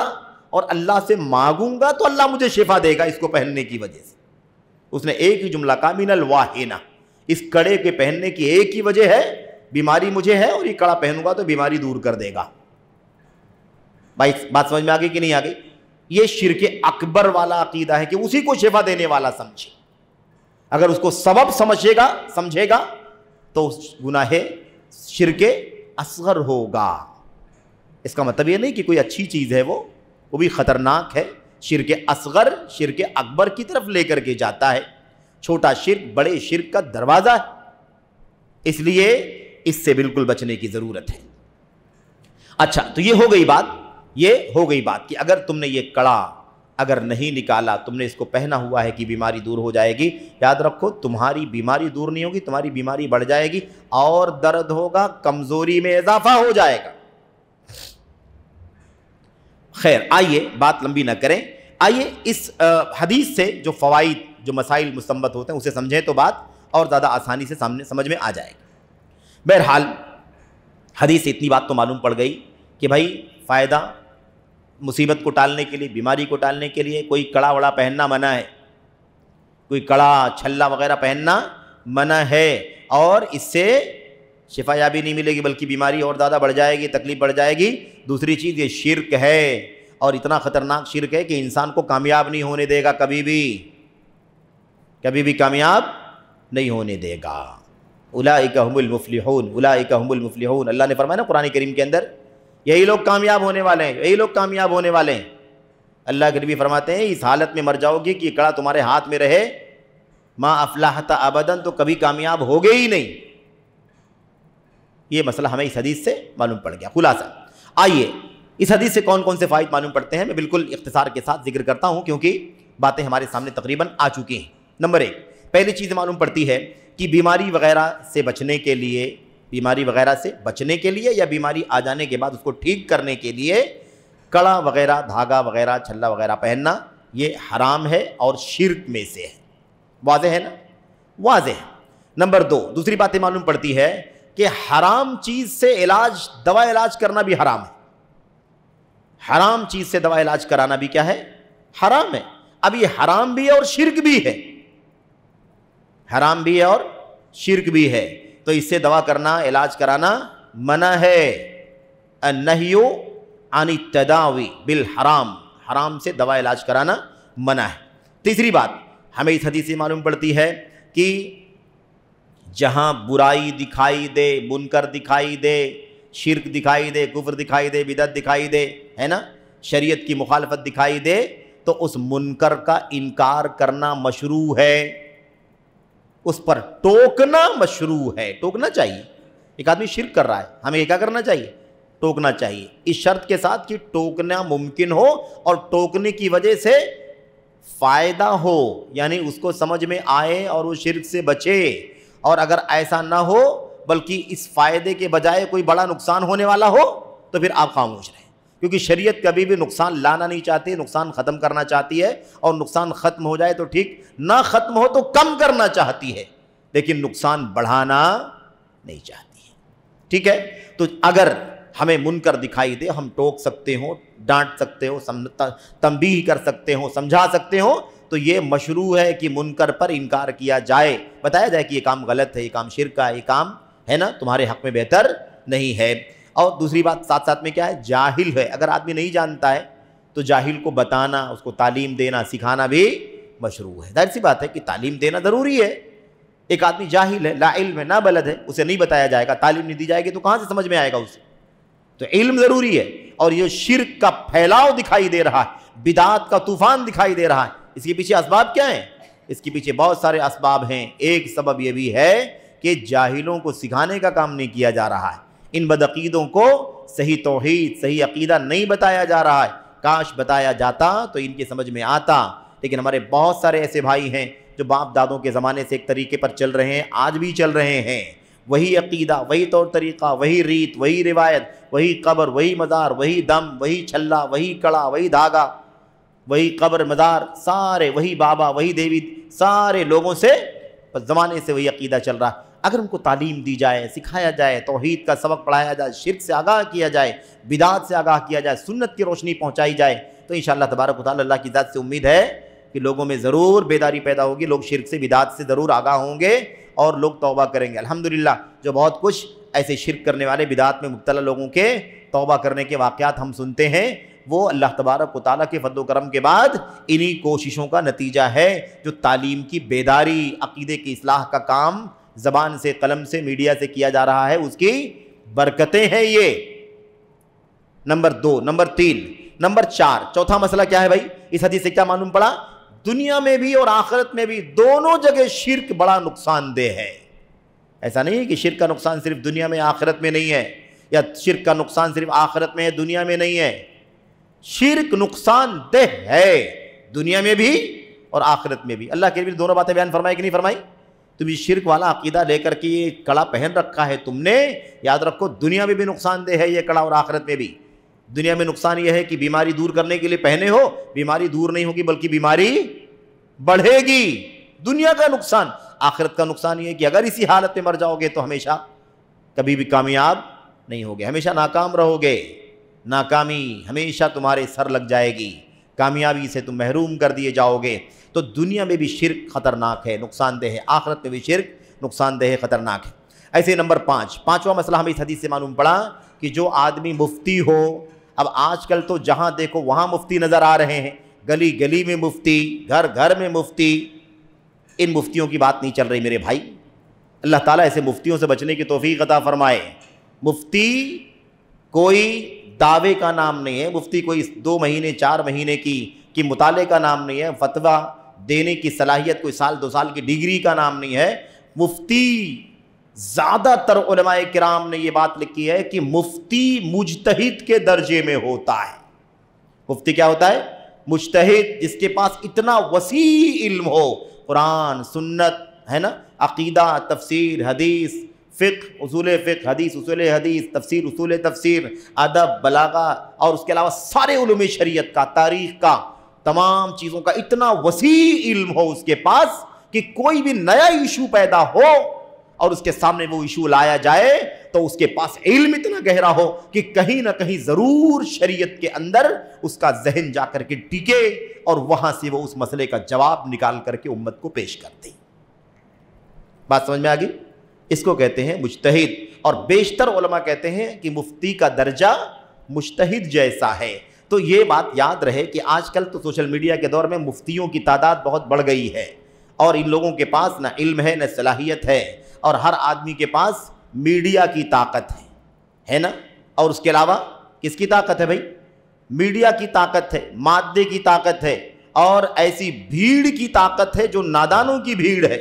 اور اللہ سے مانگوں گا تو اللہ مجھے شفا دے گا اس کو پہننے کی وجہ سے. اس نے ایک ہی جملہ کہا، من الواہنہ، اس کڑے کے پہننے کی ایک ہی وجہ ہے، بیماری مجھے ہے اور یہ کڑا پہنوں گا تو بیماری دور کر دے گا. بھائی بات سمجھ میں آ گئی کہ نہیں آ گئی؟ یہ شرک اکبر والا عقیدہ ہے کہ اسی کو شفا دینے والا سمجھے. اگر اس کو سبب سمجھے گا تو گناہ شرک اصغر ہوگا. اس کا مطلب یہ نہیں کہ کوئی اچھی چیز ہے، وہ بھی خطرناک ہے. شرک اصغر شرک اکبر کی طرف لے کر کے جاتا ہے. چھوٹا شرک بڑے شرک کا دروازہ ہے، اس لیے اس سے بالکل بچنے کی ضرورت ہے. اچھا، تو یہ ہو گئی بات کہ اگر تم نے یہ کڑا اگر نہیں نکالا، تم نے اس کو پہنا ہوا ہے کہ بیماری دور ہو جائے گی. یاد رکھو، تمہاری بیماری دور نہیں ہوگی، تمہاری بیماری بڑھ جائے گی اور درد ہوگا، کمزوری میں اضافہ ہو جائے گا. خیر، آئیے بات لمبی نہ کریں، آئیے اس حدیث سے جو فوائد، جو مسائل مستنبط ہوتے ہیں اسے سمجھیں تو بات اور زیادہ آسانی سے سامنے سمجھ میں آ جائے گی. بہرحال حدیث سے اتنی بات تو معلوم پڑ گئی کہ بھائی فائدہ، مصیبت کو ٹالنے کے لیے، بیماری کو ٹالنے کے لیے کوئی کڑا وڑا پہننا منع ہے، کوئی کڑا چھلا وغیرہ پہننا منع ہے، اور اس سے شفا یابی نہیں ملے گی بلکہ بیماری اور زیادہ بڑھ جائے گی، تکلیف بڑھ جائے گی. دوسری چیز، یہ شرک ہے اور اتنا خطرناک شرک ہے کہ انسان کو کامیاب نہیں ہونے دے گا، کبھی بھی کامیاب نہیں ہونے دے گا. اولئک هم المفلحون، اولئک هم المفلحون. اللہ نے فرمایا نا قرآن کریم کے اندر، یہی لوگ کامیاب ہونے والے ہیں، یہی لوگ کامیاب ہونے والے ہیں. اللہ کے نبی فرماتے ہیں اس حالت میں مر جاؤ گی کہ یہ کڑا تمہارے ہاتھ میں رہے، ما افلحت ابدا، تو کبھی کامیاب ہوگے ہی نہیں. یہ مسئلہ ہمیں اس حدیث سے معلوم پڑ گیا. خلاصہ، آئیے اس حدیث سے کون کون سے فوائد معلوم پڑتے ہیں میں بالکل اختصار کے ساتھ ذکر کرتا ہوں، کیونکہ باتیں ہمارے سامنے تقریباً آ چکی ہیں. نمبر 1، پہلی چیز معلوم پڑتی ہے کہ بیماری وغیرہ سے بچنے کے لیے یا بیماری آ جانے کے بعد اس کو ٹھیک کرنے کے لیے کڑا وغیرہ، دھاگا وغیرہ، چھلا وغیرہ پہننا یہ حرام ہے اور شرک میں سے ہے. واضح ہے نا؟ واضح ہے. نمبر 2، دوسری باتیں معلوم پڑتی ہے کہ حرام چیز سے دوا علاج کرنا بھی حرام ہے. حرام چیز سے دوا علاج کرانا بھی کیا ہے؟ حرام ہے. اب یہ حرام بھی ہے اور شرک بھی ہے، حرام بھی ہے اور شرک بھی ہے، تو اس سے دوا کرنا، علاج کرانا منع ہے. النہی عن التداوی بالحرام، حرام سے دوا علاج کرانا منع ہے. تیسری بات ہمیں اس حدیث سے معلوم پڑتی ہے کہ جہاں برائی دکھائی دے، منکر دکھائی دے، شرک دکھائی دے، کفر دکھائی دے، بدعت دکھائی دے، ہے نا، شریعت کی مخالفت دکھائی دے، تو اس منکر کا انکار کرنا مشروع ہے، اس پر ٹوکنا مشروع ہے. ٹوکنا چاہیے. ایک آدمی شرک کر رہا ہے، ہمیں کیا کرنا چاہیے؟ ٹوکنا چاہیے، اس شرط کے ساتھ کہ ٹوکنا ممکن ہو اور ٹوکنے کی وجہ سے فائدہ ہو، یعنی اس کو سمجھ میں آئے اور وہ شرک سے بچے. اور اگر ایسا نہ ہو بلکہ اس فائدے کے بجائے کوئی بڑا نقصان ہونے والا ہو تو پھر آپ خاموش رہیں، کیونکہ شریعت کبھی بھی نقصان لانا نہیں چاہتی، نقصان ختم کرنا چاہتی ہے. اور نقصان ختم ہو جائے تو ٹھیک، نہ ختم ہو تو کم کرنا چاہتی ہے، لیکن نقصان بڑھانا نہیں چاہتی ہے. ٹھیک ہے؟ تو اگر ہمیں منکر دکھائی دے، ہم ٹوک سکتے ہوں، ڈانٹ سکتے ہو، تنبیہ کر سکتے ہوں، سمجھا سکتے ہوں، تو یہ مشروع ہے کہ منکر پر انکار کیا جائے، بتایا جائے کہ یہ کام غلط ہے، یہ کام شرک کا ہے، یہ کام ہے نا تمہارے حق میں بہتر نہیں ہے. اور دوسری بات ساتھ ساتھ میں کیا ہے؟ جاہل ہے، اگر آدمی نہیں جانتا ہے تو جاہل کو بتانا، اس کو تعلیم دینا، سکھانا بھی مشروع ہے. ظاہر سی بات ہے کہ تعلیم دینا ضروری ہے. ایک آدمی جاہل ہے، لا علم ہے، نا بلد ہے، اسے نہیں بتایا جائے گا، تعلیم نہیں دی جائے گی تو کہاں سے سمجھ میں آئے گا اسے؟ تو علم ضروری ہے. اور یہ شرک کا پھیلاؤ دکھائی دے رہا ہے، بدعات کا طوفان دکھائی دے رہا ہے، اس کے پیچھے اسباب کیا ہیں؟ اس کے پیچھے بہت سارے اسباب ہیں. ایک سبب یہ بھی ہے کہ جاہلوں کو سکھانے کا کام نہیں کیا جا رہا ہے، ان بدعقیدوں کو صحیح توحید، صحیح عقیدہ نہیں بتایا جا رہا ہے. کاش بتایا جاتا تو ان کی سمجھ میں آتا. لیکن ہمارے بہت سارے ایسے بھائی ہیں جو باپ دادوں کے زمانے سے ایک طریقے پر چل رہے ہیں، آج بھی چل رہے ہیں. وہی عقیدہ، وہی طور طریقہ، وہی ریت، وہی روایت، وہی قبر، وہی مزار، وہی دم، وہی چھلا، وہی کڑا، وہی دھاگا، وہی قبر مزار، سارے وہی بابا، وہی دیوی، سارے لوگوں سے زمانے سے وہی عقیدہ چل رہا ہے۔ اگر ان کو تعلیم دی جائے، سکھایا جائے، توحید کا سبق پڑھایا جائے، شرک سے آگاہ کیا جائے، بدعات سے آگاہ کیا جائے، سنت کی روشنی پہنچائی جائے، تو انشاءاللہ تبارک و تعالی اللہ کی ذات سے امید ہے کہ لوگوں میں ضرور بیداری پیدا ہوگی، لوگ شرک سے بدعات سے ضرور آگاہ ہوں گے اور لوگ توبہ کریں گے۔ الحمدللہ جو بہت کچھ ایسے شرک کرنے والے بدعات میں مبتلا لوگوں کے توبہ کرنے کے واقعات ہم سنتے ہیں، وہ اللہ تبارک و تعالیٰ کے فضل و کرم کے بعد انہی کوششوں کا نتیجہ ہے جو تعلیم کی بیداری، عقیدے کی اصلاح کا کام زبان سے، قلم سے، میڈیا سے کیا جا رہا ہے، اس کی برکتیں ہیں یہ۔ نمبر 2، نمبر 3، نمبر 4، چوتھا مسئلہ کیا ہے بھائی؟ اس حدیث سے کیا معلوم پڑا؟ دنیا میں بھی اور آخرت میں بھی دونوں جگہ شرک بڑا نقصان دہ ہے۔ ایسا نہیں ہے کہ شرک کا نقصان صرف دنیا میں آخرت میں نہیں ہے، یا شرک کا نقصان صرف آخرت میں ہے دنیا میں نہیں ہے۔ شرک نقصان دہ ہے دنیا میں بھی اور آخرت میں بھی۔ اللہ کے نبی دونوں باتیں بیان فرمائی کہ نہیں فرمائی؟ تم یہ شرک والا عقیدہ لے کر کے یہ کڑا پہن رکھا ہے تم نے، یاد رکھو دنیا میں بھی نقصان دہ ہے یہ کڑا اور آخرت میں بھی۔ دنیا میں نقصان یہ ہے کہ بیماری دور کرنے کے لیے پہنے ہو، بیماری دور نہیں ہوگی بلکہ بیماری بڑھے گی، دنیا کا نقصان۔ آخرت کا نقصان یہ ہے کہ اگر اسی حالت میں مر جاؤ گے تو ہمیشہ کبھی بھی کامیاب نہیں ہوگے، ہمیشہ ناکام رہو گے، ناکامی ہمیشہ تمہارے سر لگ جائے گی، کامیابی سے تم محروم کر دیے جاؤ گے۔ تو دنیا میں بھی شرک خطرناک ہے، نقصان دہ ہے، آخرت میں بھی شرک نقصان دہ ہے، خطرناک ہے۔ ایسے نمبر 5، پانچواں مسئلہ ہمیں اس حدیث سے معلوم پڑا کہ جو آدمی مفتی ہو، اب آج کل تو جہاں دیکھو وہاں مفتی نظر آ رہے ہیں، گلی گلی میں مفتی، گھر گھر میں مفتی، ان مفتیوں کی بات نہیں چل رہی میرے بھائی۔ اللہ تعالیٰ ایسے مفتیوں سے بچنے کی توفیق عطا فرمائے۔ مفتی کوئی دعوے کا نام نہیں ہے، مفتی کوئی 2 مہینے 4 مہینے کی مطالعے کا نام نہیں ہے، فتویٰ دینے کی صلاحیت کوئی سال 2 سال کی ڈگری کا نام نہیں ہے۔ مفتی، زیادہ تر علماء کرام نے یہ بات لکھی ہے کہ مفتی مجتہد کے درجے میں ہوتا ہے۔ مفتی کیا ہوتا ہے؟ مجتہد، جس کے پاس اتنا وسیع علم ہو، قرآن، سنت، ہے نا، عقیدہ، تفسیر، حدیث، فقہ، اصول فقہ، حدیث، اصول حدیث، تفسیر، اصول تفسیر، ادب، بلاغہ، اور اس کے علاوہ سارے علوم شریعت کا، تاریخ کا، تمام چیزوں کا اتنا وسیع علم ہو اس کے پاس کہ کوئی بھی نیا ایشو پیدا ہو اور اس کے سامنے وہ ایشو لایا جائے تو اس کے پاس علم اتنا گہرا ہو کہ کہیں نہ کہیں ضرور شریعت کے اندر اس کا ذہن جا کر کے ٹکے اور وہاں سے وہ اس مسئلے کا جواب نکال کر کے امت کو پیش کر دے۔ بات سمجھ میں آ گئی؟ اس کو کہتے ہیں مجتہد، اور بیشتر علماء کہتے ہیں کہ مفتی کا درجہ مجتہد جیسا ہے۔ تو یہ بات یاد رہے کہ آج کل تو سوشل میڈیا کے دور میں مفتیوں کی تعداد بہت بڑھ گئی ہے، اور ان لوگوں کے پاس نہ علم ہے نہ صلاحیت ہے، اور ہر آدمی کے پاس میڈیا کی طاقت ہے نا، اور اس کے علاوہ کس کی طاقت ہے بھائی؟ میڈیا کی طاقت ہے، مادے کی طاقت ہے، اور ایسی بھیڑ کی طاقت ہے جو نادانوں کی بھیڑ ہے،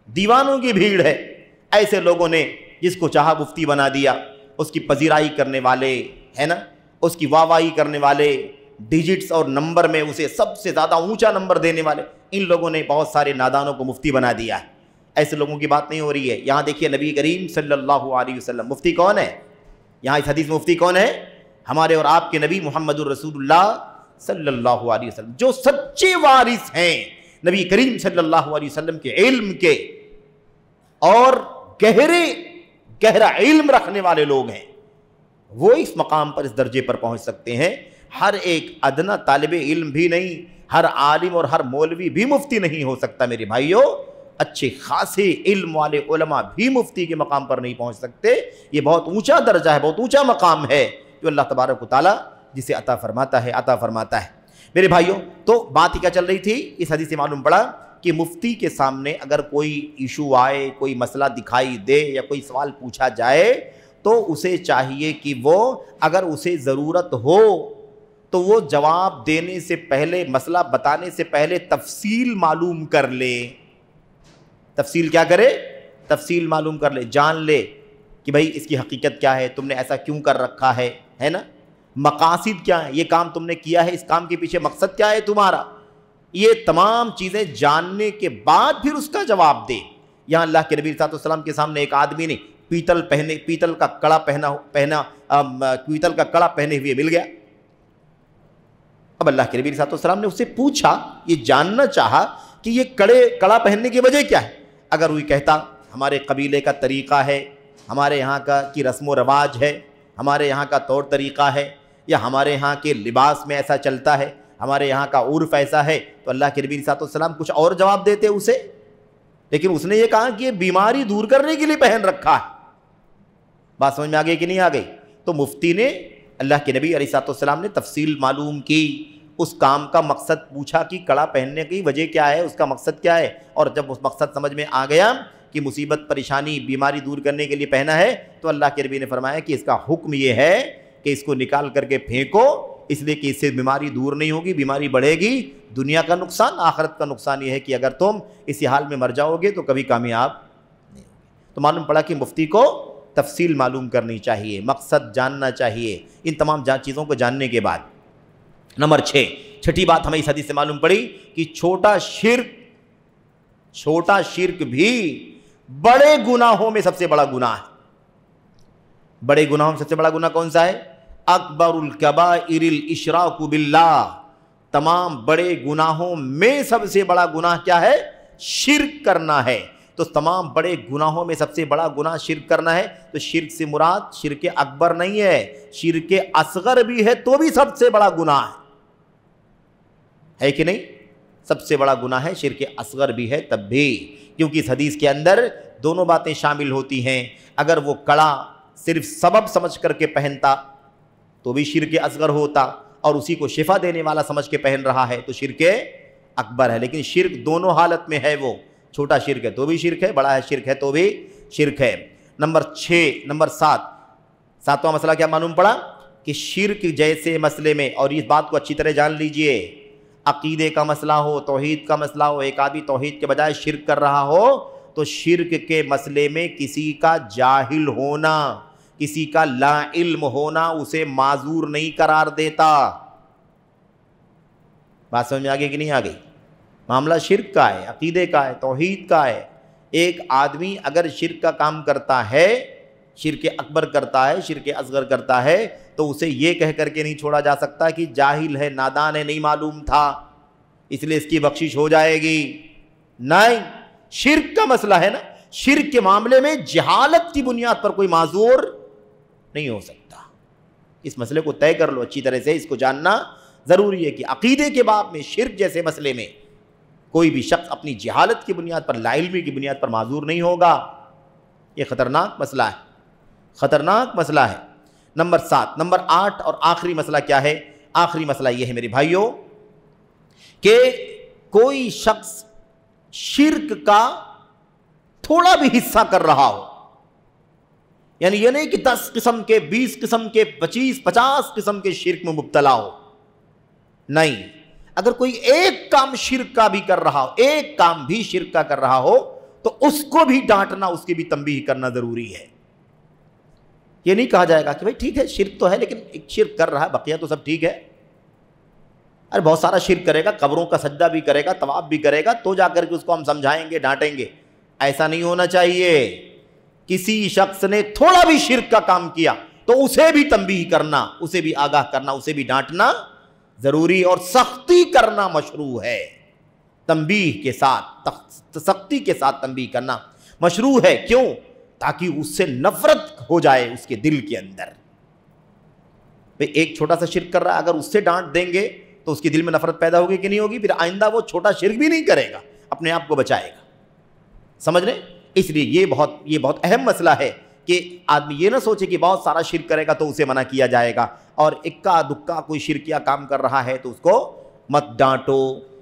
دیوانوں کی بھیڑ ہے۔ ایسے لوگوں نے جس کو چاہا مفتی بنا دیا، اس کی پذیرائی کرنے والے، ہے نا، اس کی واہواہی کرنے والے، ڈیجٹس اور نمبر میں اسے سب سے زیادہ اونچا نمبر دینے والے، ان لوگوں نے بہت سارے نادانوں کو مفتی بنا دیا ہے۔ ایسے لوگوں کی بات نہیں ہو رہی ہے۔ یہاں دیکھیے نبی کریم صلی اللہ علیہ وسلم مفتی کون ہے؟ یہاں اس حدیث میں مفتی کون ہے؟ ہمارے اور آپ کے نبی محمد الرسول اللہ صلی اللہ علیہ وسلم، جو سچے وارث ہیں نبی کریم صلی اللہ علیہ وسلم کے علم کے، اور گہرا علم رکھنے والے لوگ ہیں، وہ اس مقام پر، اس درجے پر پہنچ سکتے ہیں۔ ہر ایک ادنا طالب علم بھی نہیں، ہر عالم اور ہر مولوی بھی مفتی نہیں ہو سکتا میرے بھائیوں۔ اچھے خاصے علم والے علماء بھی مفتی کے مقام پر نہیں پہنچ سکتے۔ یہ بہت اونچا درجہ ہے، بہت اونچا مقام ہے جو اللہ تبارک و تعالیٰ جسے عطا فرماتا ہے۔ میرے بھائیوں، تو بات ہی کیا چل رہی تھی؟ اس حدیث سے معلوم پڑا کہ مفتی کے سامنے اگر کوئی ایشو آئے، کوئی مسئلہ دکھائی دے یا کوئی سوال پوچھا جائے تو اسے چاہیے کہ وہ، اگر اسے ضرورت ہو تو وہ جواب دینے سے پہلے، مسئلہ بتانے سے پہلے تفصیل معلوم کر لے۔ تفصیل کیا کرے؟ تفصیل معلوم کر لے، جان لے کہ بھئی اس کی حقیقت کیا ہے، تم نے ایسا کیوں کر رکھا ہے نا، مقاصد کیا ہے، یہ کام تم نے کیا ہے، اس کام کے پیچھے مقصد کیا ہے تمہارا۔ یہ تمام چیزیں جاننے کے بعد پھر اس کا جواب دے۔ یہاں اللہ کے نبی صلی اللہ علیہ وسلم کے سامنے ایک آدمی نے پیتل کا کڑا پہنے ہوئے مل گیا. اب اللہ کے نبی صلی اللہ علیہ وسلم نے اسے پوچھا, یہ جاننا چاہا کہ یہ کڑا پہننے کی وجہ کیا ہے. اگر وہ کہتا ہمارے قبیلے کا طریقہ ہے, ہمارے یہاں کی رسم و رواج ہے, ہمارے یہاں کا طور طریقہ ہے, یا ہمارے یہاں کے لباس میں ایسا چلتا ہے, ہمارے یہاں کا عرف ایسا ہے, تو اللہ کے نبی صلی اللہ علیہ وسلم کچھ اور جواب دیتے اسے. لیکن اس نے یہ کہا کہ یہ بیماری دور کرنے کے لیے پہن رکھا ہے. بات سمجھ میں آ گئی کہ نہیں آ گئی؟ تو مفتی نے اللہ کے نبی علیہ الصلوۃ والسلام نے تفصیل معلوم کی, اس کام کا مقصد پوچھا کہ کڑا پہننے کی وجہ کیا ہے, اس کا مقصد کیا ہے. اور جب اس مقصد سمجھ میں آ گیا کہ مصیبت پریشانی بیماری دور کرنے کے لیے پہنا ہے, تو اللہ کے نبی نے فرمایا کہ اس کا حکم یہ ہے کہ اس کو نکال کر کے پھینکو, اس لیے کہ اس سے بیماری دور نہیں ہوگی, بیماری بڑھے گی. دنیا کا نقصان, آخرت کا نقصان یہ ہے کہ اگر تم اسی حال میں مر جاؤ گے تو کبھی کامیاب نہیں ہوگے. تو معلوم پڑا کہ مفتی کو تفصیل معلوم کرنی چاہیے, مقصد جاننا چاہیے. ان تمام چیزوں کو جاننے کے بعد نمبر 6, چھٹی بات ہمیں اس حدیث سے معلوم پڑی کہ چھوٹا شرک بھی بڑے گناہوں میں سب سے بڑا گناہ ہے. بڑے گناہوں میں سب سے بڑا گناہ کون سا ہے؟ اکبر الکبائر الاشراک باللہ. تمام بڑے گناہوں میں سب سے بڑا گناہ کیا ہے؟ شرک کرنا ہے. تو تمام بڑے گناہوں میں سب سے بڑا گناہ شرک کرنا ہے. تو شرک سے مراد شرک اکبر نہیں ہے, شرک اصغر بھی ہے تو بھی سب سے بڑا گناہ ہے کہ نہیں؟ سب سے بڑا گناہ ہے, شرک اصغر بھی ہے تب بھی, کیونکہ اس حدیث کے اندر دونوں باتیں شامل ہوتی ہیں. اگر وہ کڑا صرف سبب سمجھ کر کے پہنتا تو بھی شرک اصغر ہوتا, اور اسی کو شفا دینے والا سمجھ کے پہن رہا ہے تو شرک اکبر ہے. لیکن شرک دونوں حالت میں ہے, وہ چھوٹا شرک ہے تو بھی شرک ہے, بڑا ہے شرک ہے تو بھی شرک ہے. نمبر 7, ساتواں مسئلہ کیا معلوم پڑا کہ شرک جیسے مسئلے میں, اور اس بات کو اچھی طرح جان لیجئے, عقیدے کا مسئلہ ہو, توحید کا مسئلہ ہو, ایک آدمی توحید کے بجائے شرک کر رہا ہو, تو شرک کے مسئلے میں کسی کا جاہل ہونا, کسی کا لا علم ہونا اسے معذور نہیں قرار دیتا. بات سمجھ میں آ گئی کہ نہیں آ گئی؟ معاملہ شرک کا ہے, عقیدے کا ہے, توحید کا ہے. ایک آدمی اگر شرک کا کام کرتا ہے, شرک اکبر کرتا ہے, شرک اصغر کرتا ہے, تو اسے یہ کہہ کر کے نہیں چھوڑا جا سکتا کہ جاہل ہے, نادان ہے, نہیں معلوم تھا اس لیے اس کی بخشش ہو جائے گی. نہیں, شرک کا مسئلہ ہے نا, شرک کے معاملے میں جہالت کی بنیاد پر کوئی معذور نہیں ہو سکتا. اس مسئلے کو طے کر لو اچھی طرح سے, اس کو جاننا ضروری ہے کہ عقیدے کے باب میں شرک جیسے مسئلے میں کوئی بھی شخص اپنی جہالت کی بنیاد پر, لا علمی کی بنیاد پر معذور نہیں ہوگا. یہ خطرناک مسئلہ ہے, خطرناک مسئلہ ہے. نمبر 8 اور آخری مسئلہ کیا ہے؟ آخری مسئلہ یہ ہے میرے بھائیوں کہ کوئی شخص شرک کا تھوڑا بھی حصہ کر رہا ہو, یعنی یہ نہیں کہ 10 قسم کے, 20 قسم کے, 25, 50 قسم کے شرک میں مبتلا ہو. نہیں, اگر کوئی ایک کام شرک کا بھی کر رہا ہو, ایک کام بھی شرک کا کر رہا ہو, تو اس کو بھی ڈانٹنا, اس کی بھی تنبیہ کرنا ضروری ہے. یہ نہیں کہا جائے گا کہ بھائی ٹھیک ہے شرک تو ہے لیکن ایک شرک کر رہا ہے, بقیہ تو سب ٹھیک ہے. ارے بہت سارا شرک کرے گا, قبروں کا سجدہ بھی کرے گا, طواف بھی کرے گا, تو جا کر کے اس کو ہم سمجھائیں گے, ڈانٹیں گے. ایسا نہیں ہونا چاہیے. کسی شخص نے تھوڑا بھی شرک کا کام کیا تو اسے بھی تنبیہ کرنا, اسے بھی آگاہ کرنا, اسے بھی ڈانٹنا ضروری, اور سختی کرنا مشروع ہے. تنبیہ کے ساتھ, سختی کے ساتھ تنبیہ کرنا مشروع ہے. کیوں؟ تاکہ اس سے نفرت ہو جائے اس کے دل کے اندر. ایک چھوٹا سا شرک کر رہا ہے, اگر اس سے ڈانٹ دیں گے تو اس کے دل میں نفرت پیدا ہوگی کہ نہیں ہوگی؟ پھر آئندہ وہ چھوٹا شرک بھی نہیں کرے گا, اپنے آپ کو بچائے گا. سمجھ رہے؟ اس لیے یہ بہت اہم مسئلہ ہے کہ آدمی یہ نہ سوچے کہ بہت سارا شرک کرے گا تو اسے منع کیا جائے گا, اور اکا دکا کوئی شرکیہ کام کر رہا ہے تو اس کو مت ڈانٹو,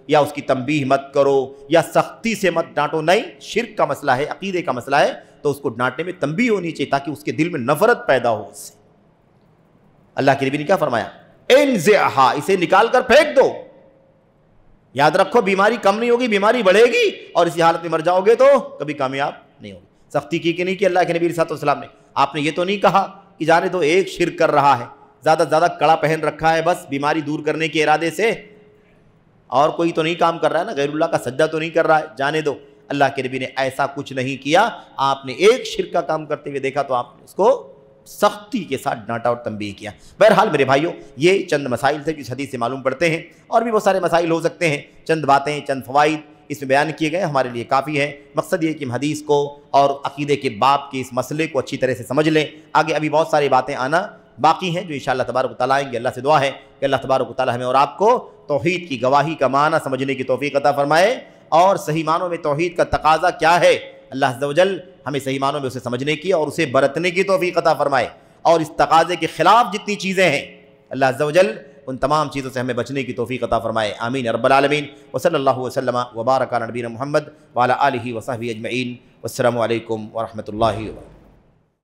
یا اس کی تنبیہ مت کرو, یا سختی سے مت ڈانٹو. نہیں, شرک کا مسئلہ ہے, عقیدے کا مسئلہ ہے, تو اس کو ڈانٹنے میں تنبیہ ہونی چاہیے تاکہ اس کے دل میں نفرت پیدا ہو اس سے. اللہ کے نبی نے کیا فرمایا؟ انزعھا, اسے نکال کر پھینک دو. یاد رکھو بیماری کم نہیں ہوگی, بیماری بڑھے گی, اور اسی حالت میں مر جاؤ گے تو کبھی کامیاب نہیں ہوگی. سختی کی کہ نہیں کی اللہ کے نبی صلی اللہ علیہ وسلم نے؟ آپ نے یہ تو نہیں کہا کہ جانے دو ایک شرک کر رہا ہے, زیادہ سے زیادہ کڑا پہن رکھا ہے بس بیماری دور کرنے کے ارادے سے, اور کوئی تو نہیں کام کر رہا ہے نا, غیر اللہ کا سجدہ تو نہیں کر رہا ہے, جانے دو. اللہ کے نبی نے ایسا کچھ نہیں کیا. آپ نے ایک شرک کا کام کرتے ہوئے دیکھا تو آپ نے اس کو سختی کے ساتھ ڈانٹا اور تنبیہ کیا. بہرحال میرے بھائیوں، یہ چند مسائل تھے جو اس حدیث سے معلوم پڑتے ہیں، اور بھی بہت سارے مسائل ہو سکتے ہیں. چند باتیں، چند فوائد اس میں بیان کیے گئے، ہمارے لیے کافی ہے. مقصد یہ کہ ہم حدیث کو اور عقیدے کے باب کے اس مسئلے کو اچھی طرح سے سمجھ لیں. آگے ابھی بہت ساری باتیں آنا باقی ہیں جو انشاءاللہ تبارک و تعالیٰ آئیں گے. اللہ سے دعا ہے کہ اللہ تبارک و تعالیٰ ہمیں اور آپ کو توحید کی گواہی کا معنی سمجھنے کی توفیق عطا فرمائے، اور صحیح معنوں میں توحید کا تقاضا کیا ہے اللہ عز و جل ہمیں صحیح معنوں میں اسے سمجھنے کی اور اسے برتنے کی توفیق عطا فرمائے، اور اس تقاضے کے خلاف جتنی چیزیں ہیں اللہ عز و جل ان تمام چیزوں سے ہمیں بچنے کی توفیق عطا فرمائے. آمین یا رب العالمین. وصلی اللہ وسلم وبارک علی نبینا محمد وعلی آلہ وصحبہ اجمعین. والسلام علیکم ورحمۃ اللہ وبرکاتہ.